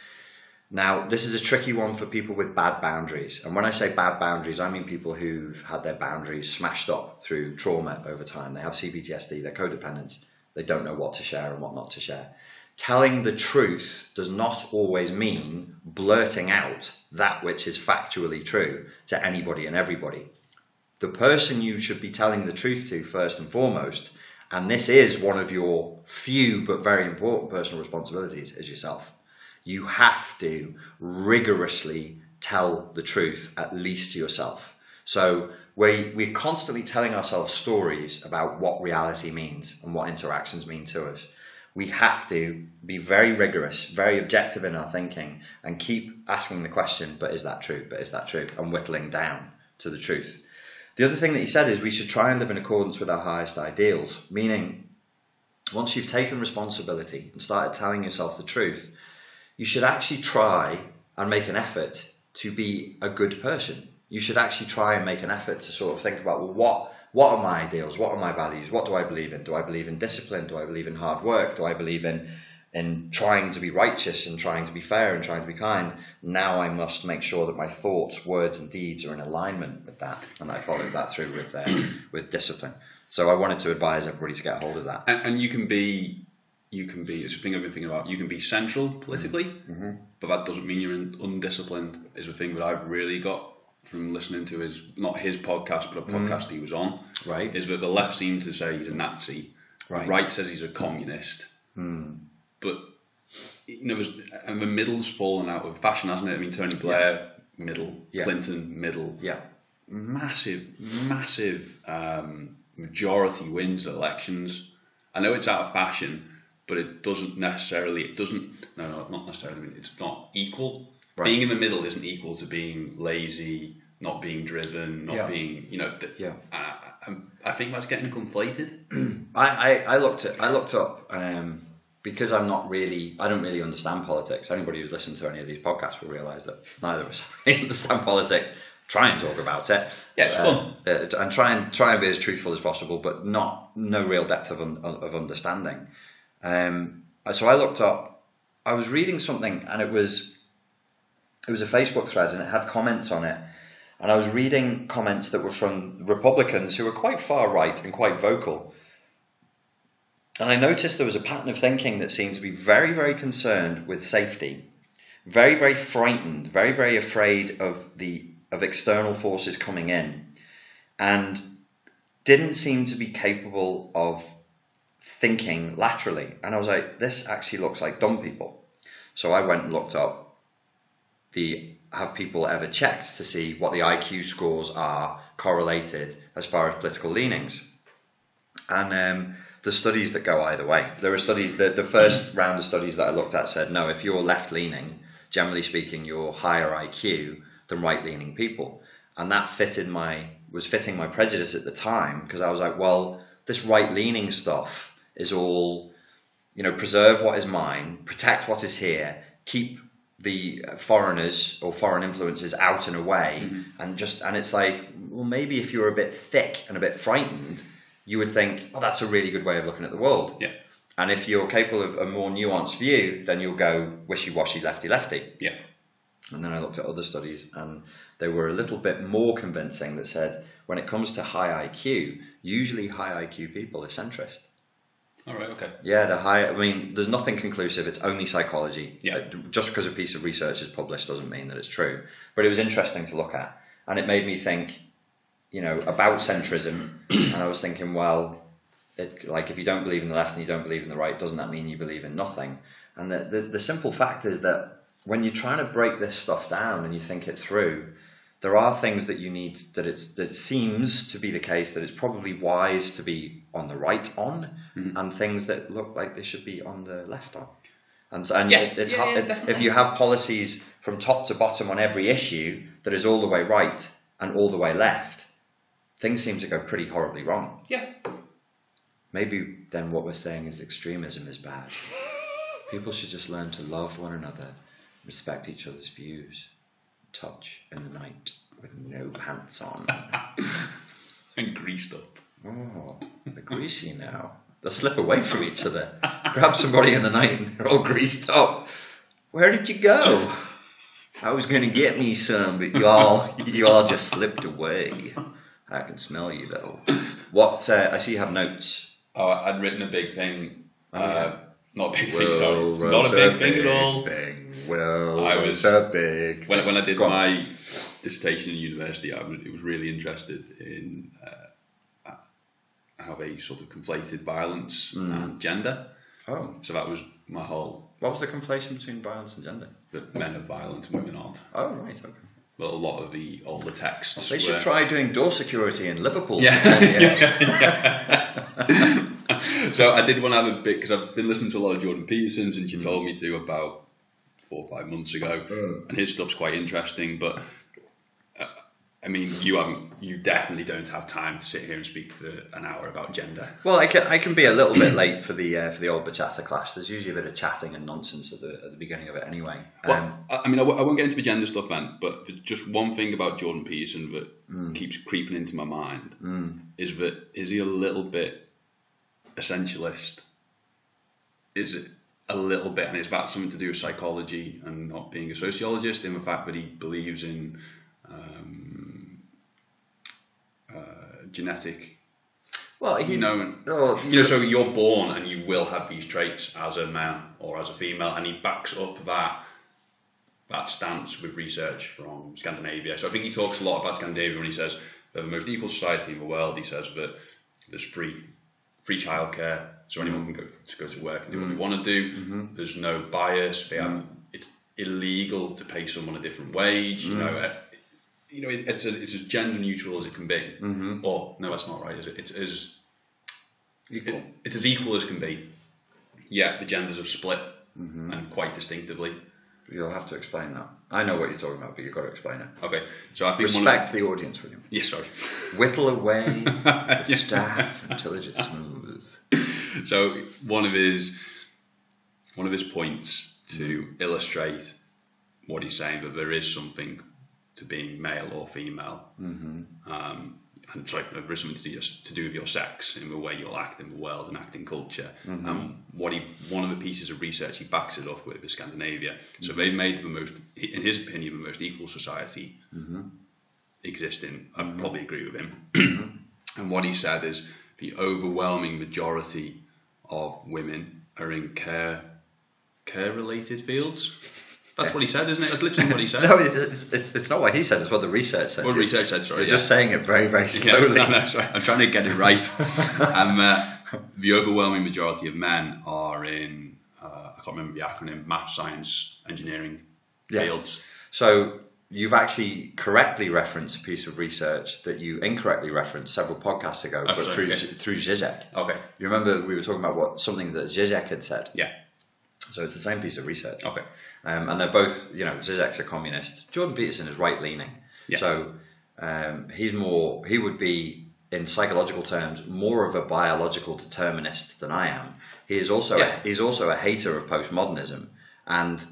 Now, this is a tricky one for people with bad boundaries. And when I say bad boundaries, I mean people who've had their boundaries smashed up through trauma over time. They have CPTSD, they're codependent. They don't know what to share and what not to share. Telling the truth does not always mean blurting out that which is factually true to anybody and everybody. The person you should be telling the truth to first and foremost, and this is one of your few but very important personal responsibilities, is yourself. You have to rigorously tell the truth, at least to yourself. So we're constantly telling ourselves stories about what reality means and what interactions mean to us. We have to be very rigorous, very objective in our thinking, and keep asking the question, but is that true? But is that true? And whittling down to the truth. The other thing that he said is we should try and live in accordance with our highest ideals, meaning once you've taken responsibility and started telling yourself the truth, you should actually try and make an effort to be a good person. You should actually try and make an effort to sort of think about, well, what are my ideals? What are my values? What do I believe in? Do I believe in discipline? Do I believe in hard work? Do I believe in trying to be righteous and trying to be fair and trying to be kind? Now I must make sure that my thoughts, words and deeds are in alignment with that. And I followed that through with discipline. So I wanted to advise everybody to get a hold of that. And you can be, it's a thing I've been thinking about, you can be central politically, but that doesn't mean you're undisciplined, is the thing that I've really got from listening to his, not his podcast, but a podcast he was on, right? Is that the left seems to say he's a Nazi, the right says he's a communist, but you know, and the middle's fallen out of fashion, hasn't it? I mean, Tony Blair, middle, Clinton, middle, massive majority wins elections. I know it's out of fashion, but it doesn't necessarily. No, not necessarily. It's not equal. Right. Being in the middle isn't equal to being lazy, not being driven, not being. I think that's getting conflated. I looked up because I don't really understand politics. Anybody who's listened to any of these podcasts will realise that neither of us really understand politics. Try and talk about it. Yeah, it's fun. And try and be as truthful as possible, but no real depth of understanding. So I looked up. I was reading something, and it was a Facebook thread, and it had comments on it. And I was reading comments that were from Republicans who were quite far right and quite vocal. And I noticed there was a pattern of thinking that seemed to be very, very concerned with safety, very, very frightened, very, very afraid of external forces coming in, and didn't seem to be capable of thinking laterally. And I was like, this actually looks like dumb people. So I went and looked up have people ever checked to see what the IQ scores are correlated as far as political leanings? And the studies that go either way. There are studies, the first round of studies that I looked at said, no, if you're left-leaning, generally speaking, you're higher IQ than right-leaning people. And that was fitting my prejudice at the time, because I was like, well, this right-leaning stuff is all, preserve what is mine, protect what is here, keep the foreigners or foreign influences out and away, and it's like, well, maybe if you're a bit thick and a bit frightened, you would think, oh, that's a really good way of looking at the world. Yeah. And if you're capable of a more nuanced view, then you'll go wishy-washy, lefty-lefty. Yeah. And then I looked at other studies, and they were a little bit more convincing, that said, when it comes to high IQ, usually high IQ people are centrist. All right, okay. Yeah, there's nothing conclusive. It's only psychology. Yeah. Just because a piece of research is published doesn't mean that it's true. But it was interesting to look at. And it made me think, about centrism. And I was thinking, well, if you don't believe in the left and you don't believe in the right, doesn't that mean you believe in nothing? And the simple fact is that when you're trying to break this stuff down and you think it through, there are things that you need, that it seems to be the case that it's probably wise to be on the right on, and things that look like they should be on the left on. If you have policies from top to bottom on every issue that is all the way right and all the way left, things seem to go pretty horribly wrong. Yeah. Maybe then what we're saying is extremism is bad. People should just learn to love one another, respect each other's views, touch in the night with no pants on. And greased up. Oh, they're greasy now. They'll slip away from each other. Grab somebody in the night and they're all greased up. Where did you go? I was going to get me some, but you all just slipped away. I can smell you though. What? I see you have notes. Oh, I'd written a big thing. Yeah. Not a big thing, sorry. It's not a big thing at all. Well, I was a big when I did my dissertation in university, it was really interested in how they sort of conflated violence and gender. Oh. So that was my whole... What was the conflation between violence and gender? That men are violent and women aren't. Oh, right, okay. Well, a lot of the older texts They should try doing door security in Liverpool. Yeah. So I did want to have a bit, because I've been listening to a lot of Jordan Peterson since you told me to about 4 or 5 months ago, and his stuff's quite interesting, but I mean, you definitely don't have time to sit here and speak for an hour about gender. Well, I can be a little bit late for the old bachata class. There's usually a bit of chatting and nonsense at the beginning of it anyway. Well, I mean, I won't get into the gender stuff, man, but just one thing about Jordan Peterson that keeps creeping into my mind is he a little bit essentialist? Is it a little bit? And it's about something to do with psychology and not being a sociologist, in the fact that he believes in genetic. Well, so you're born and you will have these traits as a man or as a female, and he backs up that stance with research from Scandinavia. So I think he talks a lot about Scandinavia when he says they're the most equal society in the world. He says that there's free childcare, so anyone can go to work and do what they want to do. There's no bias. It's illegal to pay someone a different wage. It's as gender neutral as it can be. Or no, that's not right. Is it? It's as equal. It's as equal as can be. Yeah, the genders have split, and quite distinctively. You'll have to explain that. I know what you're talking about, but you've got to explain it. Okay, so I think respect the audience, William. Yeah, sorry. Whittle away the staff until it is smooth. So one of his points to illustrate what he's saying, that there is something to being male or female, and it's like there is something to do with your sex in the way you'll act in the world and act in culture. One of the pieces of research he backs it up with is Scandinavia. So they've made the most, in his opinion, the most equal society existing. I probably agree with him. And what he said is the overwhelming majority of women are in care-related fields. That's what he said, isn't it? That's literally what he said. No, it's not what he said. It's what the research said. What the research said, sorry. You're just saying it very, very slowly. Yeah, no, sorry. I'm trying to get it right. The overwhelming majority of men are in, I can't remember the acronym, math, science, engineering fields. So you've actually correctly referenced a piece of research that you incorrectly referenced several podcasts ago, through Zizek. Okay. You remember we were talking about something that Zizek had said? Yeah. So it's the same piece of research. Okay. And they're both, Zizek's a communist. Jordan Peterson is right-leaning. Yeah. So he would be, in psychological terms, more of a biological determinist than I am. He is also he's also a hater of postmodernism, and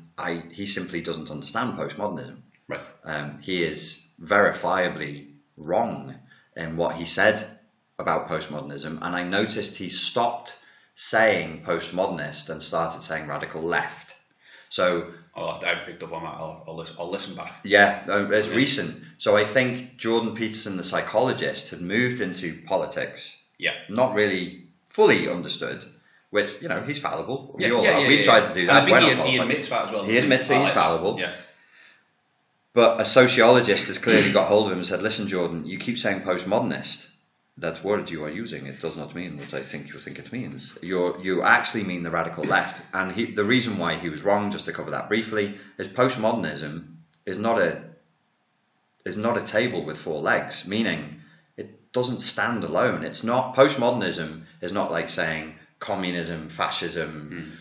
he simply doesn't understand postmodernism. Right. He is verifiably wrong in what he said about postmodernism, and I noticed he stopped saying postmodernist and started saying radical left. So I picked up on that. I'll listen back. Yeah, it's recent. So I think Jordan Peterson, the psychologist, had moved into politics. Yeah. Not really fully understood, which, he's fallible. We all are. We've tried to do that. And I think he admits that as well. He admits that he's fallible. Yeah. But a sociologist has clearly got hold of him and said, listen, Jordan, you keep saying postmodernist. That word you are using, it does not mean what I think you think it means. You actually mean the radical left. And the reason why he was wrong, just to cover that briefly, is postmodernism is not a table with four legs, meaning it doesn't stand alone. It's not, postmodernism is not like saying communism, fascism,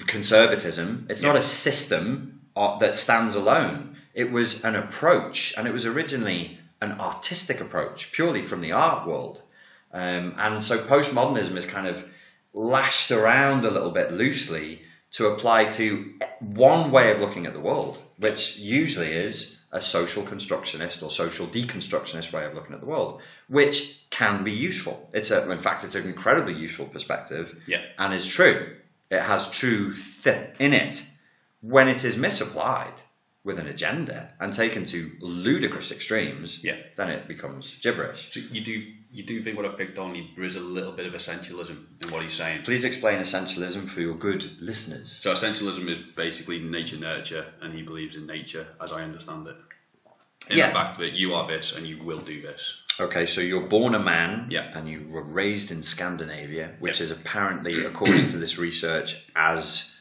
conservatism. It's not a system that stands alone. It was an approach, and it was originally an artistic approach, purely from the art world. And so postmodernism is kind of lashed around a little bit loosely to apply to one way of looking at the world, which usually is a social constructionist or social deconstructionist way of looking at the world, which can be useful. In fact, it's an incredibly useful perspective, and is true. It has truth in it. When it is misapplied with an agenda and taken to ludicrous extremes, then it becomes gibberish. So you do think what I picked on, there is a little bit of essentialism in what he's saying. Please explain essentialism for your good listeners. So essentialism is basically nature nurture, and he believes in nature as I understand it. In the fact that you are this and you will do this. Okay, so you're born a man, and you were raised in Scandinavia, which is apparently, according to this research, as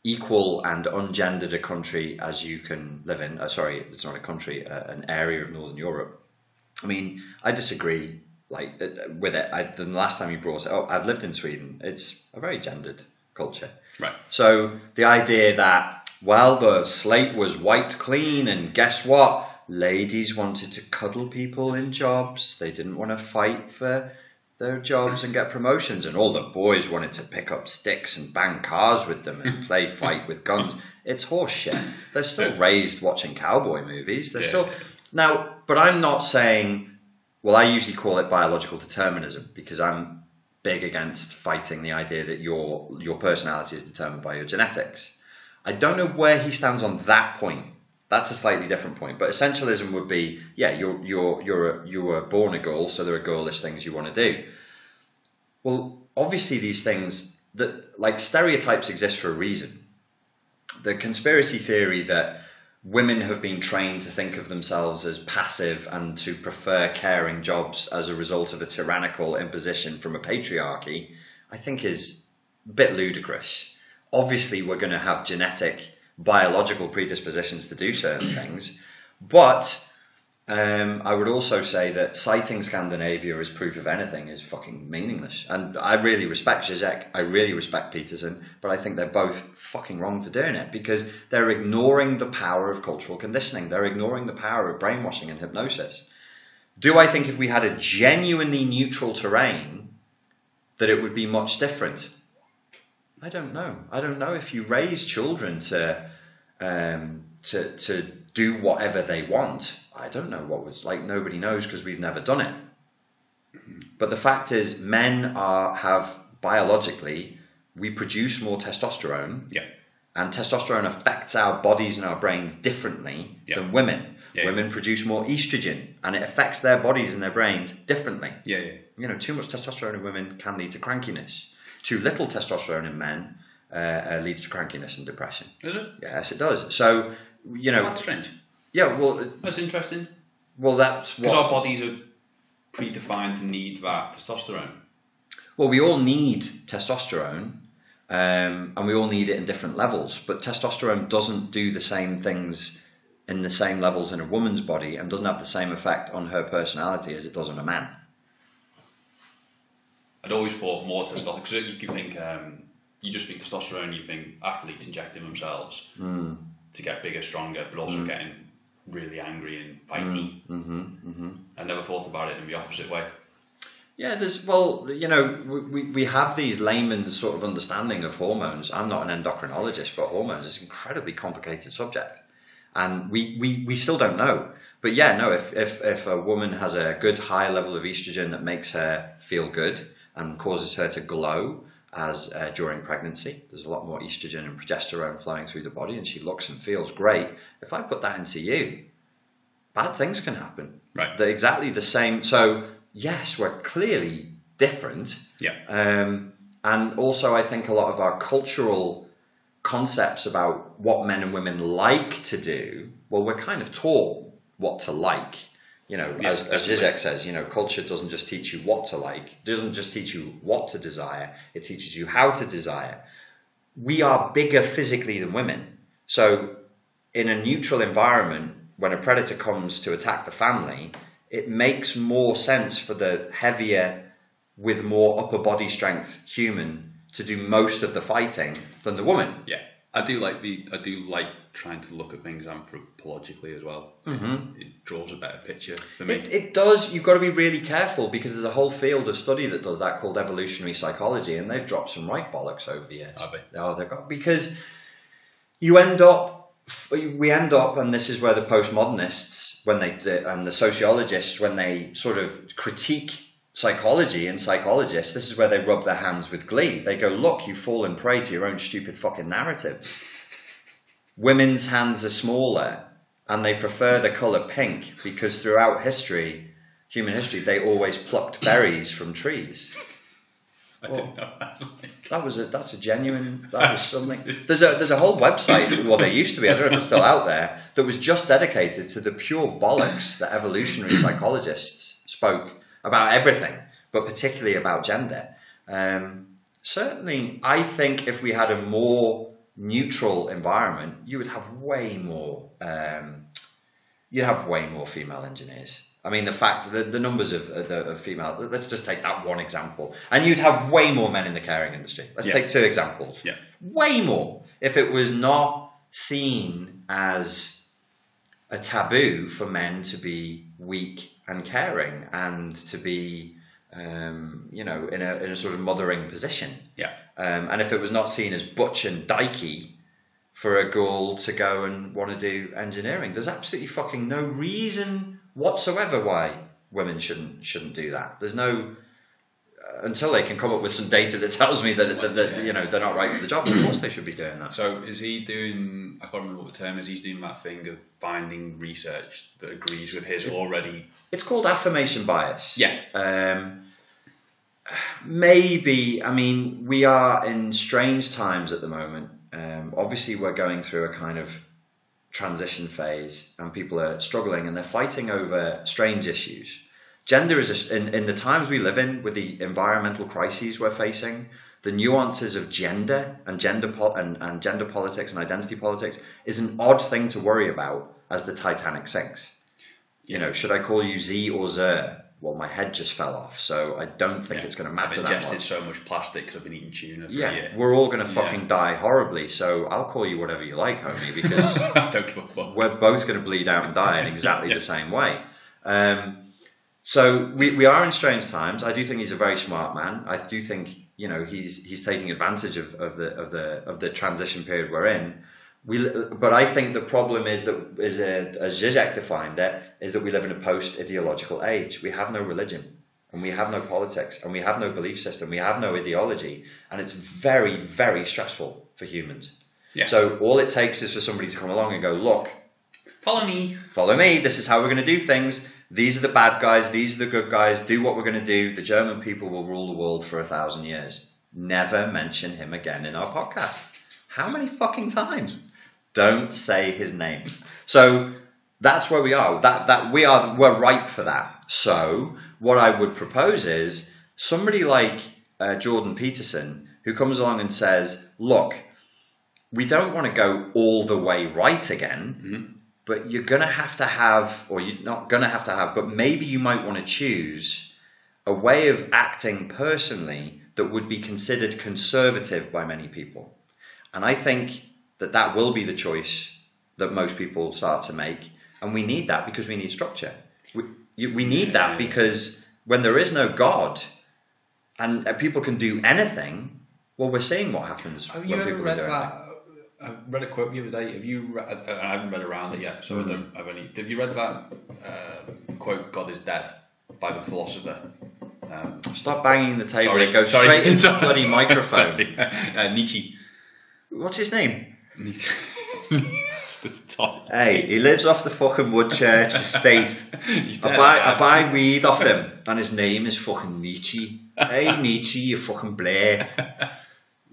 equal and ungendered a country as you can live in. Sorry, it's not a country, an area of Northern Europe. I mean, I disagree with it. The last time you brought it up, I've lived in Sweden. It's a very gendered culture. Right. So the idea that, the slate was wiped clean, and guess what? Ladies wanted to cuddle people in jobs. They didn't want to fight for their jobs and get promotions, and all the boys wanted to pick up sticks and bang cars with them and play fight with guns. It's horse shit. They're still raised watching cowboy movies. They're still now, but I'm not saying. Well, I usually call it biological determinism because I'm big against fighting the idea that your personality is determined by your genetics. I don't know where he stands on that point. That's a slightly different point. But essentialism would be, you were born a girl, so there are girlish things you want to do. Well, obviously these things, that stereotypes exist for a reason. The conspiracy theory that women have been trained to think of themselves as passive and to prefer caring jobs as a result of a tyrannical imposition from a patriarchy, I think is a bit ludicrous. Obviously, we're going to have biological predispositions to do certain things, but I would also say that citing Scandinavia as proof of anything is fucking meaningless. And I really respect Zizek, I really respect Peterson, but I think they're both fucking wrong for doing it, because they're ignoring the power of cultural conditioning. They're ignoring the power of brainwashing and hypnosis. Do I think if we had a genuinely neutral terrain that it would be much different? I don't know. I don't know if you raise children to do whatever they want. I don't know what was like. Nobody knows, because we've never done it. But the fact is, men have biologically, we produce more testosterone. Yeah. And testosterone affects our bodies and our brains differently than women. Yeah, women produce more estrogen, and it affects their bodies and their brains differently. Too much testosterone in women can lead to crankiness. Too little testosterone in men leads to crankiness and depression. Does it? Yes, it does. So, that's strange. Yeah, well, that's interesting. Well, that's because our bodies are predefined to need that testosterone. Well, we all need testosterone, and we all need it in different levels. But testosterone doesn't do the same things in the same levels in a woman's body, and doesn't have the same effect on her personality as it does on a man. I'd always thought more testosterone, because you can think, you just think testosterone, you think athletes injecting themselves to get bigger, stronger, but also getting really angry and fighty. I never thought about it in the opposite way. Yeah, we have these layman's sort of understanding of hormones. I'm not an endocrinologist, but hormones is an incredibly complicated subject. And we still don't know. But yeah, no, if a woman has a good high level of estrogen that makes her feel good and causes her to glow as during pregnancy, there's a lot more estrogen and progesterone flowing through the body, and she looks and feels great. If I put that into you, bad things can happen. Right. They're exactly the same. So yes, we're clearly different. Yeah. And also I think a lot of our cultural concepts about what men and women like to do, well, we're kind of taught what to like. As Zizek says, culture doesn't just teach you what to like, it doesn't just teach you what to desire, it teaches you how to desire. We are bigger physically than women. So in a neutral environment, when a predator comes to attack the family, it makes more sense for the heavier, with more upper body strength human to do most of the fighting than the woman. Yeah. I do like trying to look at things anthropologically as well. It draws a better picture for me. It does. You've got to be really careful, because there's a whole field of study that does that called evolutionary psychology, and they've dropped some right bollocks over the years. Have they? Oh, they've got, because we end up, and this is where the postmodernists, and the sociologists, when they sort of critique psychology and psychologists, this is where they rub their hands with glee. They go, look, you've fallen prey to your own stupid fucking narrative. Women's hands are smaller, and they prefer the colour pink because throughout history, human history, they always plucked berries from trees. I didn't know that. That was something. There's a whole website, well, there used to be, I don't know if it's still out there, that was just dedicated to the pure bollocks that evolutionary psychologists spoke about everything, but particularly about gender. Certainly, I think if we had a more neutral environment, you would have way more. You'd have way more female engineers. I mean, the fact that the numbers of female. Let's just take that one example, and you'd have way more men in the caring industry. Let's take two examples. Yeah. Way more. If it was not seen as a taboo for men to be weak and caring, and to be, in a sort of mothering position. Yeah. And if it was not seen as butch and dykey for a girl to go and want to do engineering, there's absolutely fucking no reason whatsoever why women shouldn't do that. There's no, until they can come up with some data that tells me that they're not right for the job. Of course they should be doing that. So is he doing? I can't remember what the term is. He's doing that thing of finding research that agrees with his already. It's called affirmation bias. Yeah. Maybe. I mean, we are in strange times at the moment. Obviously, we're going through a kind of transition phase, and people are struggling, and they're fighting over strange issues. Gender is in the times we live in, with the environmental crises we're facing, the nuances of gender and gender politics and identity politics is an odd thing to worry about as the Titanic sinks. should I call you Z or Zer? Well, my head just fell off, so I don't think it's going to matter that much. I've ingested so much plastic because I've been eating tuna for a year. We're all going to fucking die horribly, so I'll call you whatever you like, homie, because I don't give a fuck. We're both going to bleed out and die in exactly the same way. So we are in strange times. I do think he's a very smart man. I do think he's taking advantage of the transition period we're in. But I think the problem is that, as Zizek defined it, is that we live in a post-ideological age. We have no religion, and we have no politics, and we have no belief system, we have no ideology, and it's very, very stressful for humans. Yeah. So all it takes is for somebody to come along and go, look, follow me, this is how we're going to do things. These are the bad guys, these are the good guys, do what we're going to do. The German people will rule the world for 1,000 years. Never mention him again in our podcast. How many fucking times? Don't say his name. So that's where we are. We're ripe for that. So what I would propose is somebody like Jordan Peterson, who comes along and says, look, we don't want to go all the way right again, but you're going to have, or you're not going to have, but maybe you might want to choose a way of acting personally that would be considered conservative by many people. And I think that will be the choice that most people start to make. And we need that because we need structure. We need that because when there is no God and people can do anything, well, we're seeing what happens when people are doing that. I read a quote the other day. I haven't read around it yet, so have you read that quote, God is dead, by the philosopher? Stop banging the table. It goes straight into the bloody microphone. Nietzsche. What's his name? Nietzsche. Hey, he lives off the fucking Woodchurch estate. I buy weed off him, and his name is fucking Nietzsche. Hey, Nietzsche, you fucking blade.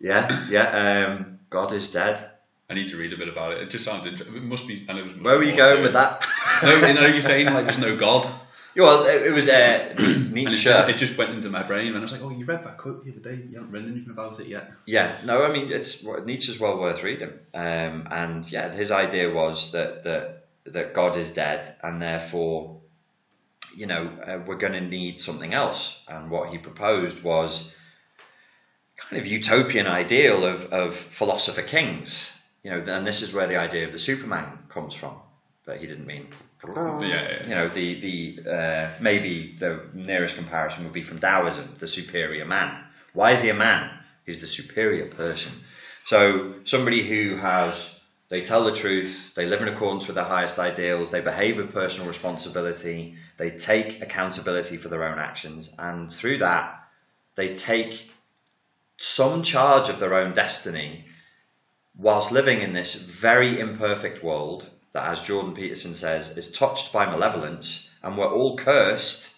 God is dead. I need to read a bit about it. It just sounds interesting. It must be. Where were you going with that? You're saying like there's no God. Yeah, well, it was Nietzsche. It just went into my brain, and I was like, "Oh, you read that quote the other day? You haven't read anything about it yet." Yeah, no, I mean, Nietzsche's well worth reading. And his idea was that God is dead, and therefore, we're going to need something else. And what he proposed was kind of utopian ideal of philosopher kings. And this is where the idea of the Superman comes from. But he didn't mean. Maybe the nearest comparison would be from Taoism, the superior man. Why is he a man? He's the superior person. So somebody who they tell the truth, they live in accordance with their highest ideals, they behave with personal responsibility, they take accountability for their own actions, and through that, they take some charge of their own destiny whilst living in this very imperfect world that, as Jordan Peterson says, is touched by malevolence, and we're all cursed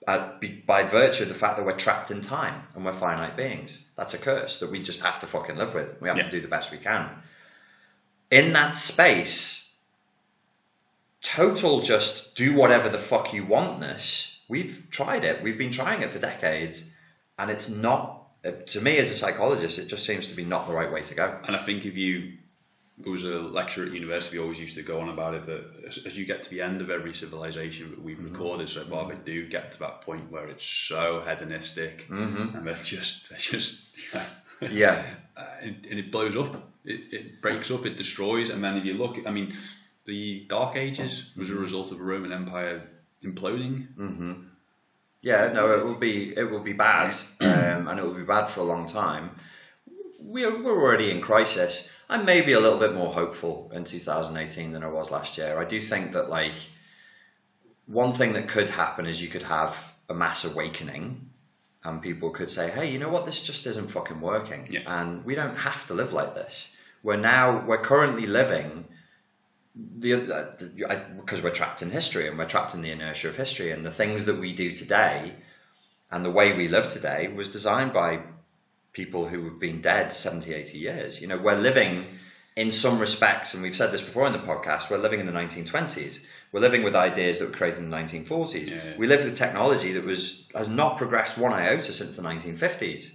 by virtue of the fact that we're trapped in time and we're finite beings. That's a curse that we just have to fucking live with. We have to do the best we can. In that space, total just do whatever the fuck you wantness, we've tried it. We've been trying it for decades, and it's not, to me as a psychologist, it just seems to be not the right way to go. And I think there was a lecturer at university who always used to go on about it, but as you get to the end of every civilization that we've recorded so far, they do get to that point where it's so hedonistic, and they're just and it blows up, it breaks up, it destroys. And then if you look, the Dark Ages was a result of a Roman Empire imploding. It will be bad, and it will be bad for a long time. We're already in crisis. I'm maybe a little bit more hopeful in 2018 than I was last year. I do think that one thing that could happen is you could have a mass awakening, and people could say, hey, you know what, this just isn't fucking working, and we don't have to live like this. We're currently living because we're trapped in history, and we're trapped in the inertia of history, and the things that we do today and the way we live today was designed by people who have been dead 70, 80 years. We're living in some respects, and we've said this before in the podcast, we're living in the 1920s. We're living with ideas that were created in the 1940s. We live with technology that has not progressed one iota since the 1950s.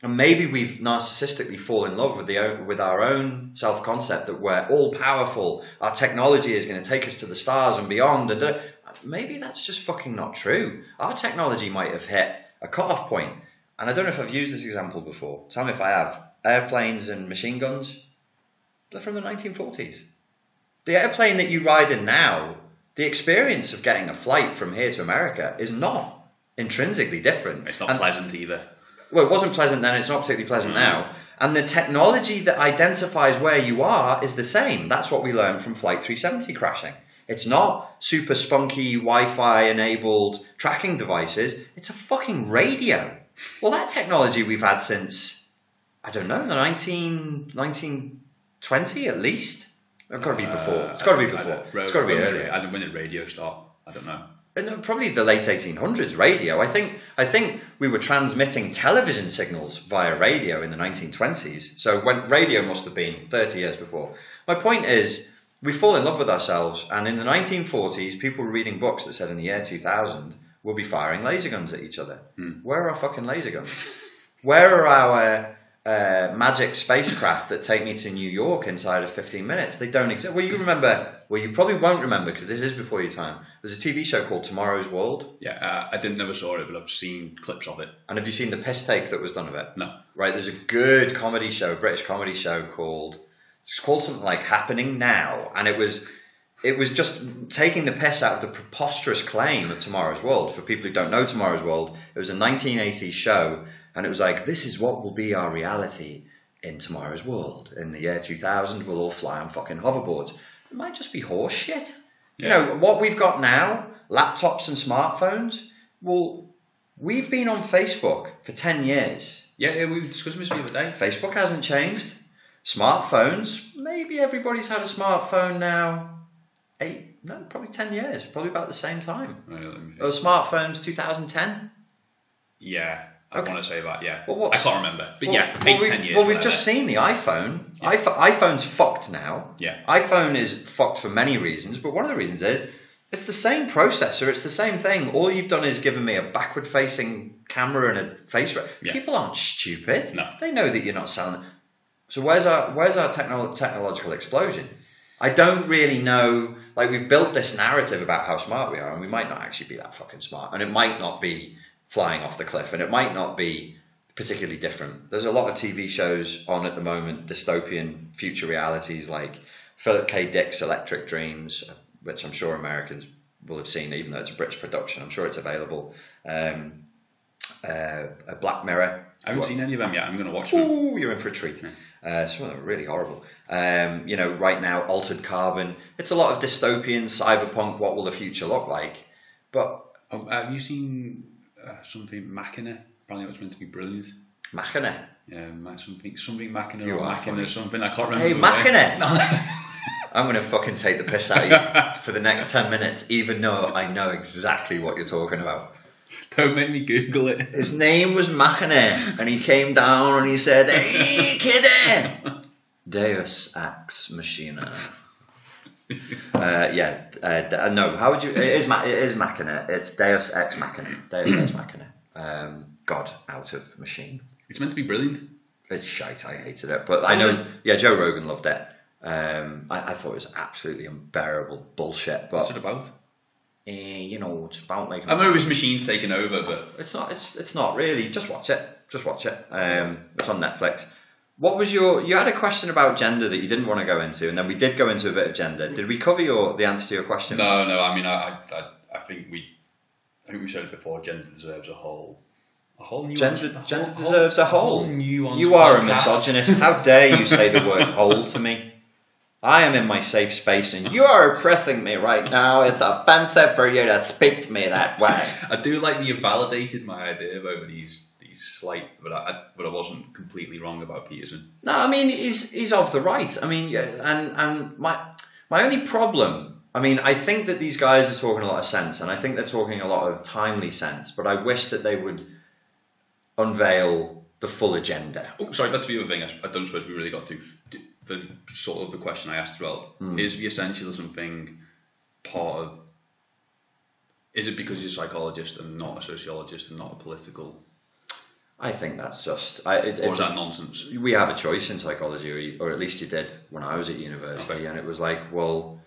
And maybe we've narcissistically fallen in love with our own self-concept that we're all powerful, our technology is going to take us to the stars and beyond. And maybe that's just fucking not true. Our technology might have hit a cutoff point. And I don't know if I've used this example before. Tell me if I have. Airplanes and machine guns, they're from the 1940s. The airplane that you ride in now, the experience of getting a flight from here to America is not intrinsically different. It's not pleasant either. Well, it wasn't pleasant then, it's not particularly pleasant now. And the technology that identifies where you are is the same. That's what we learned from Flight 370 crashing. It's not super spunky Wi-Fi enabled tracking devices. It's a fucking radio. Well, that technology we've had since, I don't know, the 1920 at least. It's got to be before. It's got to be before. It's got to be earlier. When did radio start? I don't know. Probably the late 1800s, radio. I think we were transmitting television signals via radio in the 1920s. So when radio must have been 30 years before. My point is, we fall in love with ourselves, and in the 1940s, people were reading books that said in the year 2000, we'll be firing laser guns at each other. Where are our fucking laser guns? Where are our magic spacecraft that take me to New York inside of 15 minutes? They don't exist. Well, you probably won't remember because this is before your time. There's a TV show called Tomorrow's World. Yeah, I never saw it, but I've seen clips of it. And have you seen the piss take that was done of it? No. Right, there's a good comedy show, British comedy show called something like Happening Now, and it was just taking the piss out of the preposterous claim of Tomorrow's World. For people who don't know Tomorrow's World, it was a 1980s show, and it was like, this is what will be our reality in Tomorrow's World. In the year 2000, we'll all fly on fucking hoverboards. It might just be horse shit. Yeah. You know, what we've got now, laptops and smartphones, well, we've been on Facebook for 10 years. Yeah, we discussed this the other day. Facebook hasn't changed. Smartphones, maybe everybody's had a smartphone now. Probably 10 years, probably about the same time. Those smartphones, 2010? Yeah, I want to say that, yeah. Well, I can't remember, but 10 years. Well, we've just seen the iPhone. Yeah. iPhone's fucked now. Yeah. iPhone is fucked for many reasons, but one of the reasons is it's the same processor, it's the same thing. All you've done is given me a backward-facing camera and a face. Yeah. People aren't stupid. No. They know that you're not selling it. So where's our technological explosion? I don't really know. Like, we've built this narrative about how smart we are, and we might not actually be that fucking smart, and it might not be flying off the cliff, and it might not be particularly different. There's a lot of TV shows on at the moment, dystopian future realities like Philip K. Dick's Electric Dreams, which I'm sure Americans will have seen, even though it's a British production. I'm sure it's available. A Black Mirror. I haven't seen any of them yet. I'm going to watch them. Ooh, you're in for a treat. Some of them are really horrible. Right now, Altered Carbon. It's a lot of dystopian, cyberpunk, what will the future look like? But have you seen something Machina? Apparently it was meant to be brilliant. Machina? Yeah, something Machina or Machina or something. I can't remember. Hey, Machina! I'm going to fucking take the piss out of you for the next 10 minutes, even though I know exactly what you're talking about. Don't make me Google it. His name was Machina, and he came down and he said, "Hey, kiddie!" Deus Ex Machina. No, how would you... It is Machina. It's Deus Ex Machina. Deus Ex Machina. God out of machine. It's meant to be brilliant. It's shite. I hated it. But I know... Yeah, Joe Rogan loved it. I thought it was absolutely unbearable bullshit. But what's it about? It's about like... I remember it was machines taking over, but... It's not really. Just watch it. It's on Netflix. What was you had a question about gender that you didn't want to go into, and then we did go into a bit of gender. Did we cover the answer to your question? No. I mean, I think we said it before. Gender deserves a whole new. Gender deserves a whole. Nuanced you are podcast. A misogynist. How dare you say the word "whole" to me? I am in my safe space, and you are oppressing me right now. It's offensive for you to speak to me that way. I do like that you validated my idea over these slight, but I wasn't completely wrong about Peterson. No, I mean he's of the right. I mean, and my only problem. I mean, I think that these guys are talking a lot of sense, and I think they're talking a lot of timely sense. But I wish that they would unveil the full agenda. Oh, sorry, that's the other thing I don't suppose we really got to. The sort of the question I asked as well, is the essentialism thing part of... Is it because you're a psychologist and not a sociologist and not a political... I think that's just... or is that nonsense? We have a choice in psychology, or at least you did when I was at university, Okay. and it was like, well,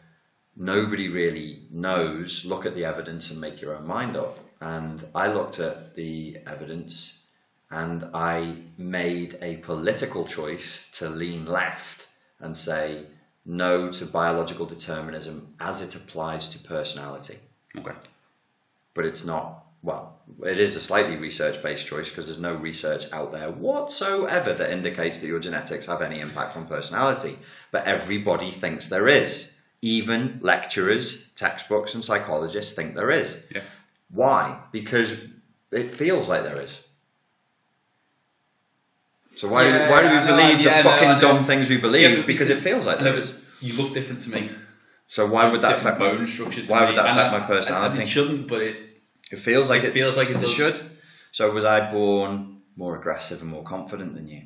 nobody really knows. Look at the evidence and make your own mind up. And I looked at the evidence and I made a political choice to lean left and say no to biological determinism as it applies to personality. Okay. But it's not, well, it is a slightly research-based choice because there's no research out there whatsoever that indicates that your genetics have any impact on personality. But everybody thinks there is. Even lecturers, textbooks, and psychologists think there is. Yeah. Why? Because it feels like there is. So why do we believe the fucking dumb things we believe? Yeah, because it feels like there is. You look different to me. So why would that affect bone structures? Why would that affect my personality? And it shouldn't, but it feels like it feels like it does. Should. So was I born more aggressive and more confident than you?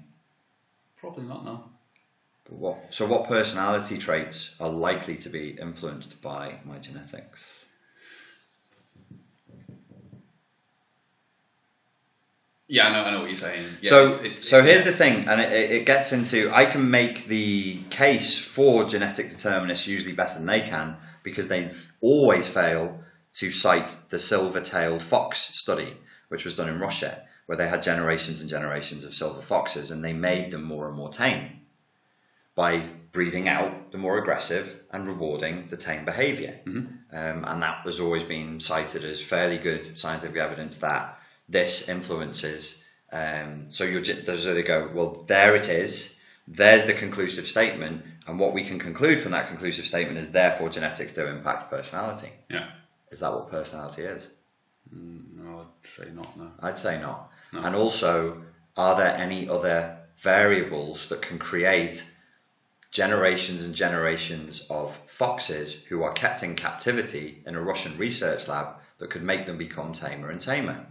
Probably not. No. But what personality traits are likely to be influenced by my genetics? Yeah, I know what you're saying. Yeah, so here's the thing, and it gets into, I can make the case for genetic determinists usually better than they can, because they always fail to cite the silver-tailed fox study, which was done in Russia, where they had generations and generations of silver foxes, and they made them more and more tame by breeding out the more aggressive and rewarding the tame behaviour. Mm-hmm. And that has always been cited as fairly good scientific evidence that this influences. So they go, well, there it is. There's the conclusive statement. And what we can conclude from that conclusive statement is therefore genetics do impact personality. Yeah. Is that what personality is? No, I'd say not, no. I'd say not. No. And also, are there any other variables that can create generations and generations of foxes who are kept in captivity in a Russian research lab that could make them become tamer and tamer?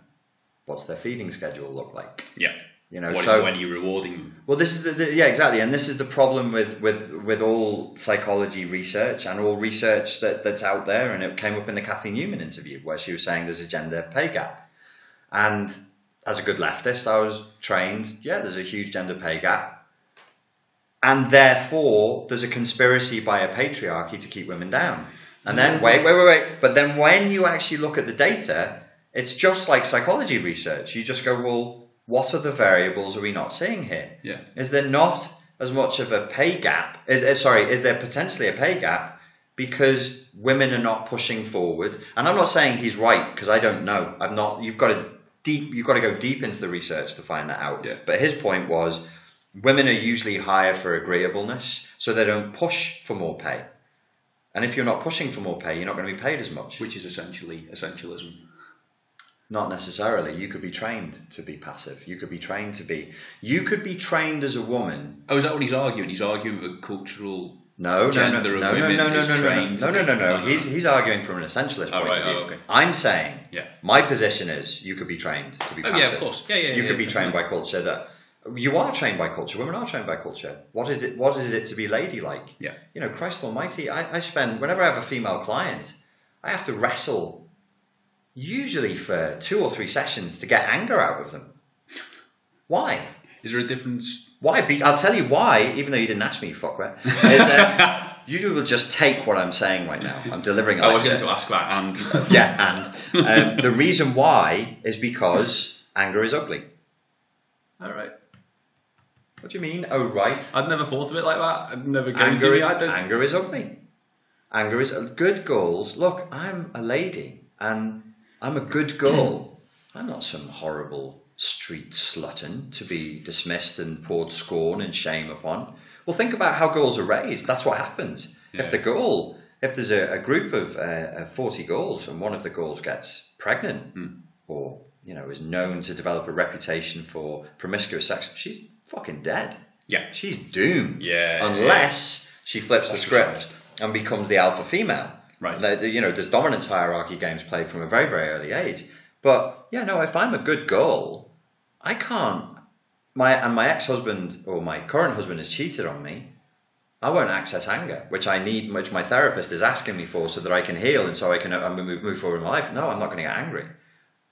What's their feeding schedule look like? Yeah. You know, when are you rewarding them? Well, this is yeah, exactly, and this is the problem with all psychology research and all research that's out there. And it came up in the Kathy Newman interview where she was saying there's a gender pay gap. And as a good leftist, I was trained, yeah, there's a huge gender pay gap. And therefore, there's a conspiracy by a patriarchy to keep women down. And then, wait. But then when you actually look at the data, it's just like psychology research. You just go, well, what other variables are we not seeing here? Yeah. Is there not as much of a pay gap? Is there potentially a pay gap because women are not pushing forward? And I'm not saying he's right, because I don't know. I'm not. You've got to go deep into the research to find that out. Yeah. But his point was, women are usually higher for agreeableness, so they don't push for more pay. And if you're not pushing for more pay, you're not going to be paid as much. Which is essentially essentialism. Not necessarily. You could be trained to be passive. You could be trained as a woman. Oh, is that what he's arguing? He's arguing with a cultural No. He's arguing from an essentialist point of view. Okay. I'm saying, yeah, my position is you could be trained to be passive. Yeah, of course. Yeah. You could be trained by culture. That you are trained by culture. Women are trained by culture. What is it to be ladylike? Yeah. You know, Christ Almighty. I spend, whenever I have a female client, I have to wrestle usually for 2 or 3 sessions to get anger out of them. Why? Is there a difference? Why? I'll tell you why, even though you didn't ask me, you fuckwit. You will just take what I'm saying right now. I'm delivering a lecture. I was going to ask that, and... Yeah, and. The reason why is because anger is ugly. All right. What do you mean, oh right? I'd never thought of it like that. I'd never Anger is ugly. Anger is... Good girls... Look, I'm a lady, and I'm a good girl. I'm not some horrible street slutton to be dismissed and poured scorn and shame upon. Well, think about how girls are raised. That's what happens. Yeah. If there's a group of 40 girls and one of the girls gets pregnant or, is known to develop a reputation for promiscuous sex, she's fucking dead. Yeah. She's doomed. Yeah. Unless she flips the script and becomes the alpha female. Right. There's dominance hierarchy games played from a very, very early age. But, if I'm a good girl, I can't. My ex-husband or my current husband has cheated on me. I won't access anger, which my therapist is asking me for so that I can heal and so I can move forward in my life. No, I'm not going to get angry.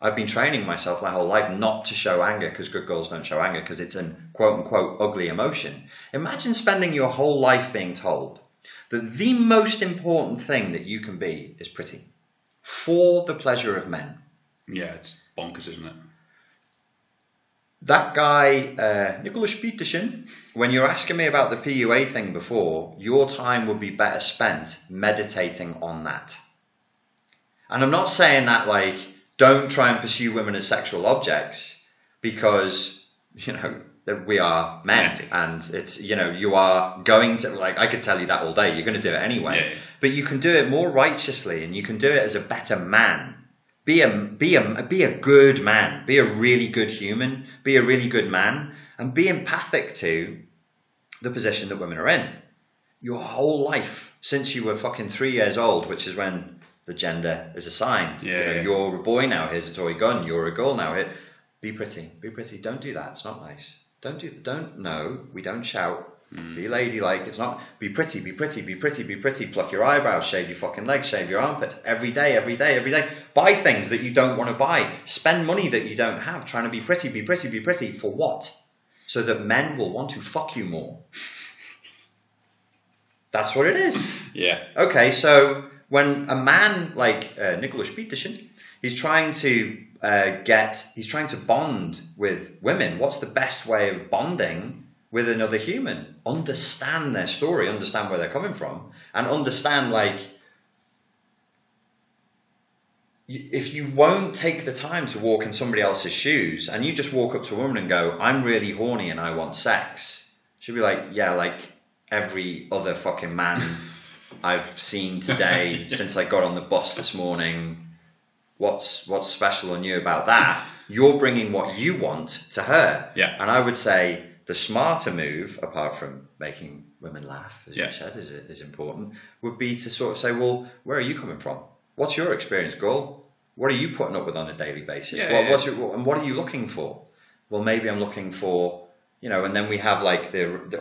I've been training myself my whole life not to show anger, because good girls don't show anger because it's an quote unquote ugly emotion. Imagine spending your whole life being told that the most important thing that you can be is pretty for the pleasure of men. Yeah, it's bonkers, isn't it? That guy, Peterson, when you were asking me about the PUA thing before, your time would be better spent meditating on that. And I'm not saying that, like, don't try and pursue women as sexual objects, because, you know, we are men, and it's, you know, you are going to, like, I could tell you that all day, you're going to do it anyway. Yeah. But you can do it more righteously, and you can do it as a better man. Be a good man. Be a really good human. Be a really good man, and be empathic to the position that women are in. Your whole life, since you were fucking 3 years old, which is when the gender is assigned. Yeah, you know, yeah. You're a boy now. Here's a toy gun. You're a girl now. Here, be pretty. Be pretty. Don't do that. It's not nice. No, we don't shout. Be ladylike. It's not. Be pretty. Be pretty. Be pretty. Be pretty. Pluck your eyebrows. Shave your fucking legs. Shave your armpits. Every day. Every day. Every day. Buy things that you don't want to buy. Spend money that you don't have. Trying to be pretty. Be pretty. Be pretty. For what? So that men will want to fuck you more. That's what it is. Yeah. Okay. So when a man like Peterson, he's trying to bond with women. What's the best way of bonding with another human? Understand their story, understand where they're coming from, and understand, like, if you won't take the time to walk in somebody else's shoes, and you just walk up to a woman and go, I'm really horny and I want sex, she'll be like, yeah, like every other fucking man I've seen today since I got on the bus this morning. What's special on you about that? You're bringing what you want to her. Yeah. And I would say the smarter move, apart from making women laugh, as you said, is important, would be to sort of say, well, where are you coming from? What's your experience, girl? What are you putting up with on a daily basis? And what are you looking for? Well, maybe I'm looking for, you know, and then we have like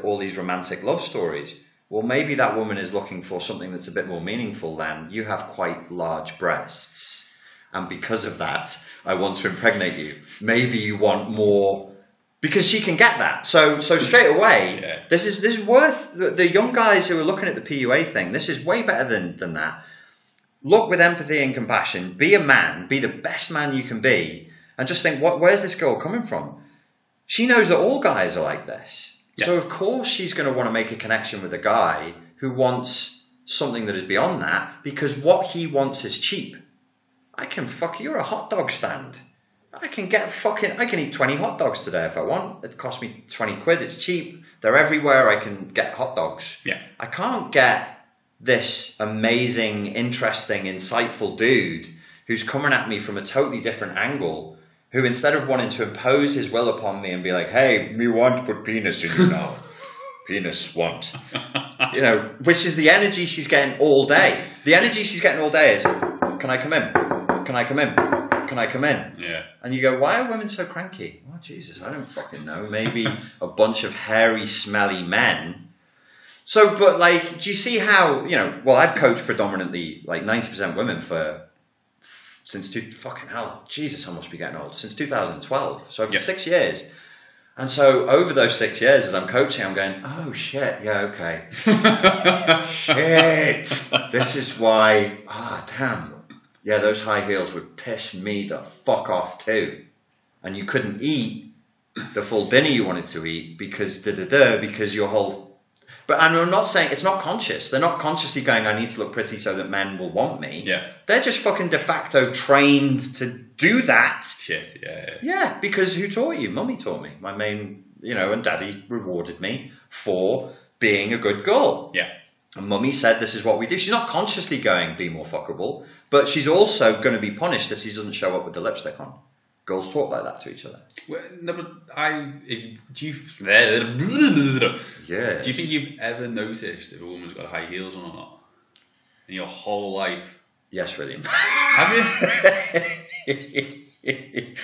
all these romantic love stories. Well, maybe that woman is looking for something that's a bit more meaningful than, you have quite large breasts, and because of that, I want to impregnate you. Maybe you want more, because she can get that. So straight away, this is worth the young guys who are looking at the PUA thing. This is way better than that. Look with empathy and compassion. Be a man. Be the best man you can be, and just think, where's this girl coming from? She knows that all guys are like this. Yeah. So of course she's going to want to make a connection with a guy who wants something that is beyond that, because what he wants is cheap. You're a hot dog stand. I can eat 20 hot dogs today if I want. It costs me 20 quid. It's cheap. They're everywhere. I can get hot dogs. Yeah. I can't get this amazing, interesting, insightful dude who's coming at me from a totally different angle, who instead of wanting to impose his will upon me and be like, hey, me want to put penis in you now. Penis want. You know, which is the energy she's getting all day. The energy she's getting all day is, can I come in? Can I come in? Can I come in? Yeah. And you go, why are women so cranky? Oh, Jesus, I don't fucking know. Maybe a bunch of hairy, smelly men. So, but like, do you see how, you know, well, I've coached predominantly like 90% women since fucking hell, Jesus, I must be getting old, since 2012. So for 6 years. And so over those 6 years as I'm coaching, I'm going, oh shit, yeah, okay. Shit. This is why, damn. Yeah, those high heels would piss me the fuck off too. And you couldn't eat the full dinner you wanted to eat because because your whole... But I'm not saying, it's not conscious. They're not consciously going, I need to look pretty so that men will want me. Yeah. They're just fucking de facto trained to do that. Shit, yeah. Yeah, because who taught you? Mummy taught me. My main, you know, and daddy rewarded me for being a good girl. Yeah. And mummy said, this is what we do. She's not consciously going, be more fuckable, but she's also going to be punished if she doesn't show up with the lipstick on. Girls talk like that to each other. Well, no, but do you think you've ever noticed if a woman's got high heels on or not in your whole life? Yes, William. Have you?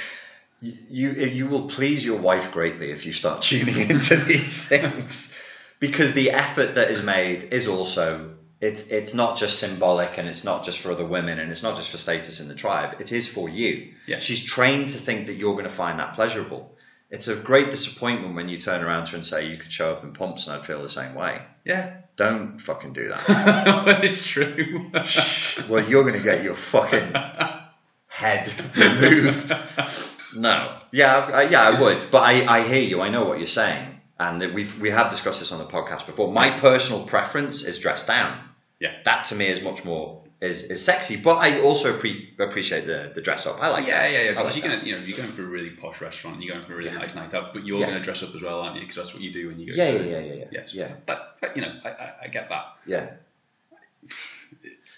You will please your wife greatly if you start tuning into these things, because the effort that is made is also it's not just symbolic, and it's not just for other women, and it's not just for status in the tribe. It is for you. Yeah. She's trained to think that you're going to find that pleasurable. It's a great disappointment when you turn around to her and say, you could show up in pumps and I'd feel the same way. Yeah. Don't fucking do that. But it's true. Well, you're going to get your fucking head removed. No. Yeah, I would. But I hear you. I know what you're saying. And we have discussed this on the podcast before. My personal preference is dress down. Yeah. That to me is much more is sexy. But I also appreciate the dress up. I like that. Yeah. Because you're going for a really posh restaurant, and you're going for a really nice night out, but you're going to dress up as well, aren't you? Because that's what you do when you go. Yeah. But I get that. Yeah.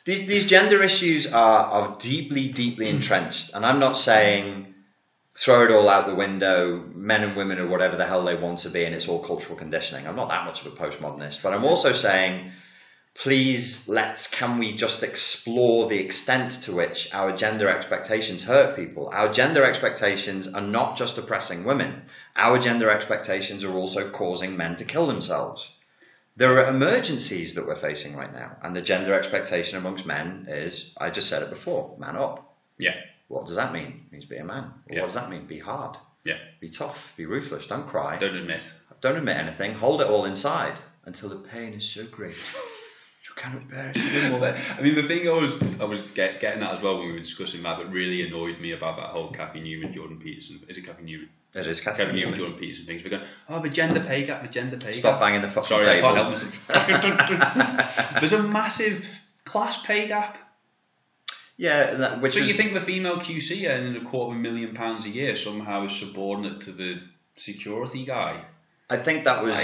These gender issues are deeply entrenched, and I'm not saying throw it all out the window, men and women are whatever the hell they want to be, and it's all cultural conditioning. I'm not that much of a postmodernist, but I'm also saying, please, can we just explore the extent to which our gender expectations hurt people? Our gender expectations are not just oppressing women. Our gender expectations are also causing men to kill themselves. There are emergencies that we're facing right now, and the gender expectation amongst men is, I just said it before, man up. Yeah. What does that mean? It means be a man. Well, Yeah. what does that mean? Be hard. Yeah. Be tough. Be ruthless. Don't cry. Don't admit. Don't admit anything. Hold it all inside until the pain is so great you cannot bear it anymore. I mean, the thing I was getting at as well when we were discussing that really annoyed me about that whole Kathy Newman, Jordan Peterson. Is it Kathy Newman? It is Kathy Newman. Jordan Peterson things. We're going, the gender pay gap. Stop banging the fucking Sorry, table. I can't help myself. There's a massive class pay gap. Yeah, you think the female QC earning £250,000 a year somehow is subordinate to the security guy? I think that was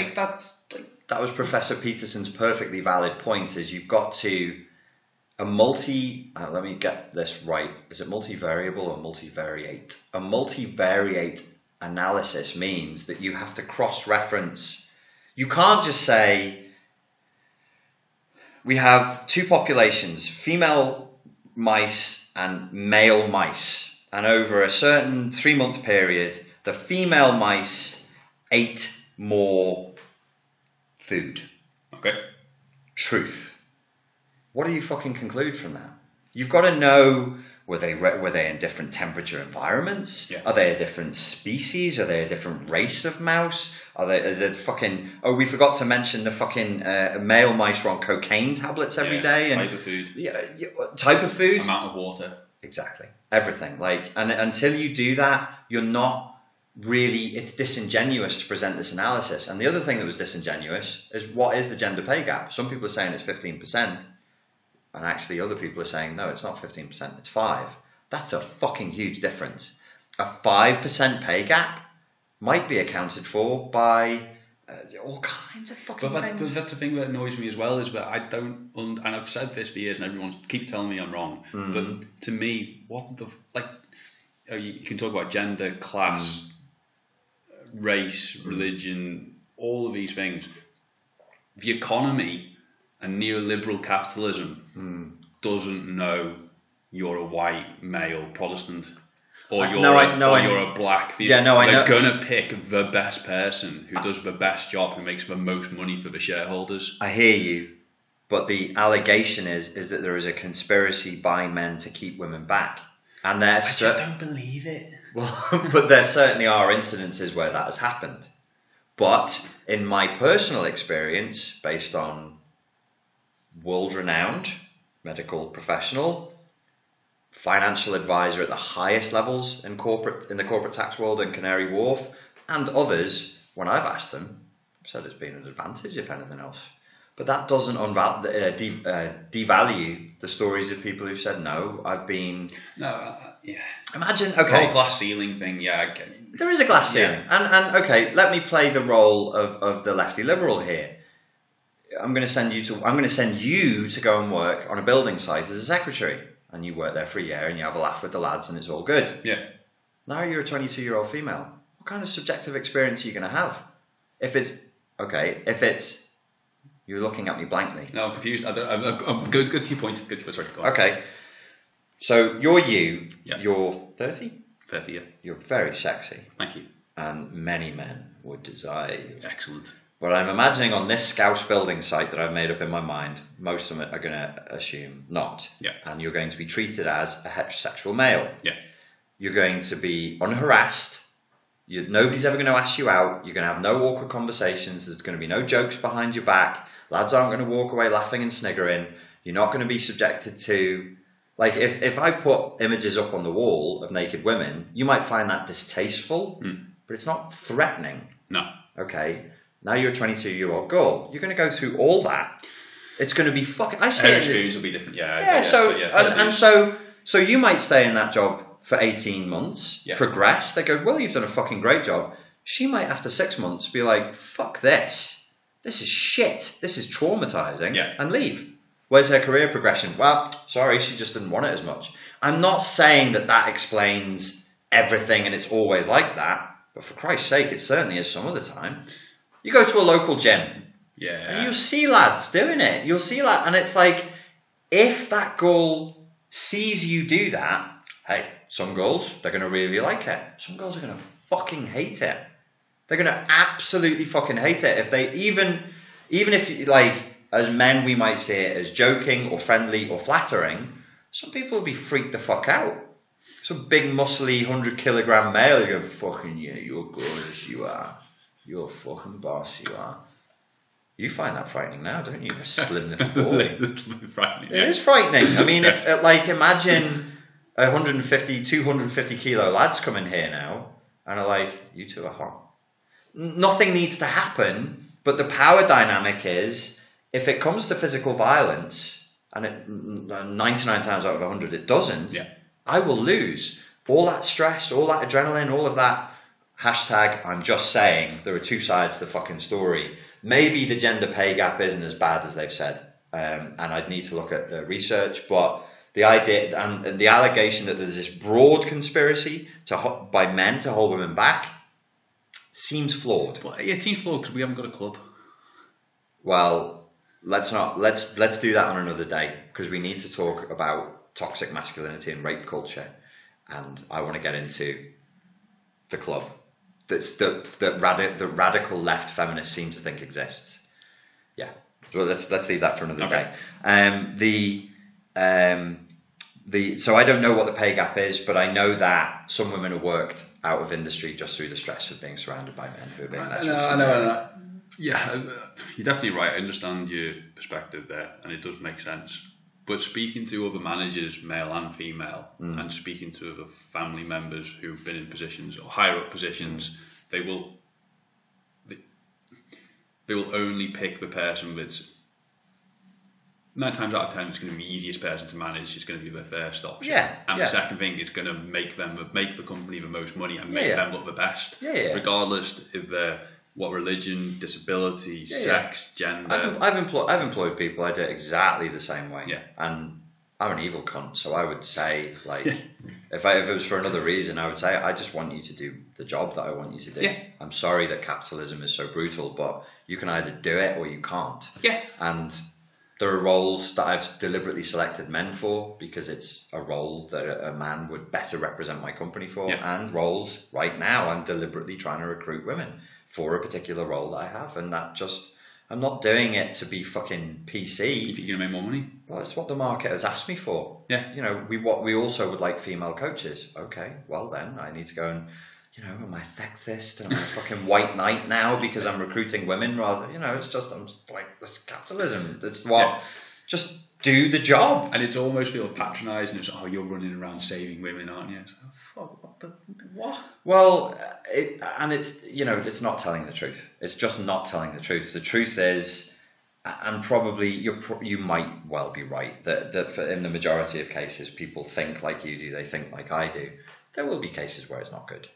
that was Professor Peterson's perfectly valid point. Is you've got to let me get this right. Is it multivariable or multivariate? A multivariate analysis means that you have to cross-reference. You can't just say we have two populations, female mice and male mice, and over a certain 3-month period the female mice ate more food. Okay. Truth. What do you fucking conclude from that? You've got to know, were they in different temperature environments? Yeah. Are they a different species? Are they a different race of mouse? Is it fucking... Oh, we forgot to mention the fucking male mice were on cocaine tablets every day. Type of food. Yeah, type of food. Amount of water. Exactly. Everything. And until you do that, you're not really... It's disingenuous to present this analysis. And the other thing that was disingenuous is, what is the gender pay gap? Some people are saying it's 15%. And actually other people are saying, no, it's not 15%, it's 5%. That's a fucking huge difference. A 5% pay gap might be accounted for by all kinds of fucking things. But that's the thing that annoys me as well, is that I don't, and I've said this for years and everyone keeps telling me I'm wrong, but to me, you can talk about gender, class, race, religion, all of these things. The economy and neoliberal capitalism doesn't know you're a white male Protestant or you're a black. They're gonna pick the best person who does the best job, who makes the most money for the shareholders. I hear you, but the allegation is that there is a conspiracy by men to keep women back, and I just don't believe it. Well, but there certainly are incidences where that has happened. But in my personal experience, based on world-renowned medical professional, financial advisor at the highest levels in the corporate tax world in Canary Wharf, and others, when I've asked them, I've said it's been an advantage, if anything else. But that doesn't devalue the stories of people who've said, no, I've been... Yeah. Imagine, okay. The whole glass ceiling thing, yeah. There is a glass ceiling. And okay, let me play the role of the lefty liberal here. I'm going to send you to go and work on a building site as a secretary, and you work there for a year and you have a laugh with the lads and it's all good. Yeah. Now you're a 22-year-old female. What kind of subjective experience are you going to have? If it's you're looking at me blankly. No, I'm confused. I'm good to your point. Sorry, go on. Okay. So you're you. Yeah. You're 30? 30, yeah. You're very sexy. Thank you. And many men would desire you. Excellent. But I'm imagining on this Scouse building site that I've made up in my mind, most of them are going to assume not. Yeah. And you're going to be treated as a heterosexual male. Yeah. You're going to be unharassed. Nobody's ever going to ask you out. You're going to have no awkward conversations. There's going to be no jokes behind your back. Lads aren't going to walk away laughing and sniggering. You're not going to be subjected to... Like, if I put images up on the wall of naked women, you might find that distasteful, but it's not threatening. No. Okay? Now you're a 22-year-old girl. You're going to go through all that. It's going to be fucking... I see Her experience will be different, So you might stay in that job for 18 months, progress. They go, well, you've done a fucking great job. She might, after 6 months, be like, fuck this. This is shit. This is traumatizing, and leave. Where's her career progression? Well, sorry, she just didn't want it as much. I'm not saying that explains everything and it's always like that, but for Christ's sake, it certainly is some of the time. You go to a local gym, and you'll see lads doing it. You'll see and it's like, if that girl sees you do that, hey, some girls, they're going to really like it. Some girls are going to fucking hate it. They're going to absolutely fucking hate it. If they, even if, like, as men, we might see it as joking or friendly or flattering, some people will be freaked the fuck out. Some big, muscly, 100-kilogram male, you go, fucking, yeah, you're gorgeous, you are. You're a fucking boss, you are. You find that frightening now, don't you? A slim little boy. Frightening, It is frightening. I mean, imagine 150, 250 kilo lads come in here now and are like, you two are hot. Nothing needs to happen, but the power dynamic is, if it comes to physical violence, and 99 times out of 100 it doesn't, I will lose. All that stress, all that adrenaline, all of that. Hashtag, I'm just saying, there are two sides to the fucking story. Maybe the gender pay gap isn't as bad as they've said, and I'd need to look at the research, but the idea and the allegation that there's this broad conspiracy by men to hold women back seems flawed. Well, it seems flawed because we haven't got a club. Well, let's do that on another day, because we need to talk about toxic masculinity and rape culture, and I want to get into the club that radical left feminists seem to think exists. Yeah, well, let's leave that for another day. So I don't know what the pay gap is, but I know that some women are worked out of industry just through the stress of being surrounded by men who have been less. I know. Yeah, you're definitely right. I understand your perspective there, and it does make sense. But speaking to other managers, male and female, and speaking to other family members who've been in positions or higher up positions, they will only pick the person that's 9 times out of 10 it's going to be the easiest person to manage. It's going to be their first option. The second thing is going to make the company the most money and make them look the best, regardless of what religion, disability, sex, gender. I've employed people. I do it exactly the same way. And I'm an evil cunt, so I would say, like, if it was for another reason, I would say, I just want you to do the job that I want you to do. I'm sorry that capitalism is so brutal, but you can either do it or you can't. And there are roles that I've deliberately selected men for because it's a role that a man would better represent my company for, and roles right now I'm deliberately trying to recruit women for a particular role that I have, and that just, I'm not doing it to be fucking PC. If you're going to make more money. Well, it's what the market has asked me for. You know, we also would like female coaches. Okay, well then, I need to go and, you know, am I sexist and am I a fucking white knight now because I'm recruiting women rather, you know, it's just, I'm just like, this capitalism. That's what, just do the job. And it's almost feels patronising. It's, oh, you're running around saving women, aren't you? It's like, fuck, what? Well, it's, you know, it's not telling the truth. It's just not telling the truth. The truth is, and probably you might well be right, that in the majority of cases, people think like you do, they think like I do. There will be cases where it's not good.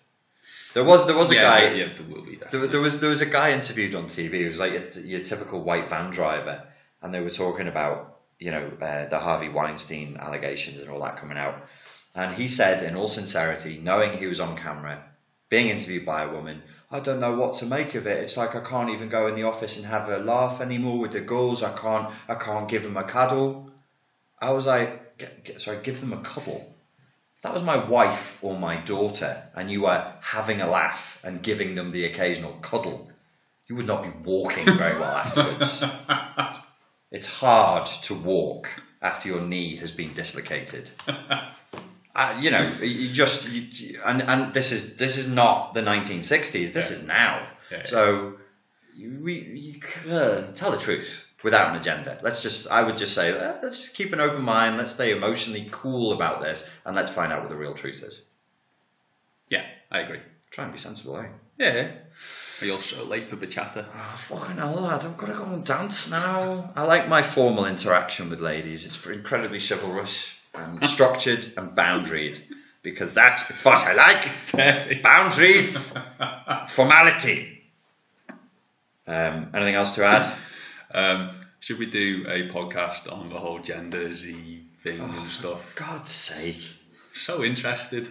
There was a guy. Yeah, there will be that. There was a guy interviewed on TV. He was like your typical white van driver, and they were talking about, you know, the Harvey Weinstein allegations and all that coming out. And he said, in all sincerity, knowing he was on camera, being interviewed by a woman, I don't know what to make of it. It's like I can't even go in the office and have a laugh anymore with the girls. I can't give them a cuddle. I was like, sorry, give them a cuddle. If that was my wife or my daughter, and you were having a laugh and giving them the occasional cuddle, you would not be walking very well afterwards. It's hard to walk after your knee has been dislocated. And this is not the 1960s. This is now. So you tell the truth without an agenda. I would just say, let's keep an open mind. Let's stay emotionally cool about this, and let's find out what the real truth is. Yeah, I agree. Try and be sensible, eh? Yeah. Are you all so late for bachata? Oh, fucking hell, lad. I've got to go and dance now. I like my formal interaction with ladies. It's incredibly chivalrous and structured and boundaried, because that is what I like. Boundaries, formality. Anything else to add? Should we do a podcast on the whole gender-y thing and stuff? For God's sake. So interested.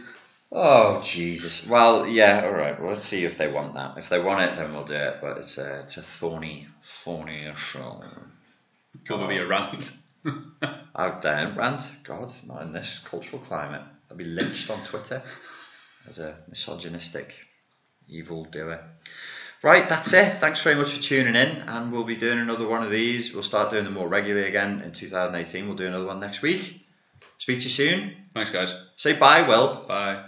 Oh, Jesus. Well, yeah, all right. Well, let's see if they want that. If they want it, then we'll do it. But it's a thorny issue. Could be a rant. I've done rant. God, not in this cultural climate. I'll be lynched on Twitter as a misogynistic evil doer. Right, that's it. Thanks very much for tuning in, and we'll be doing another one of these. We'll start doing them more regularly again in 2018. We'll do another one next week. Speak to you soon. Thanks, guys. Say bye, Will. Bye.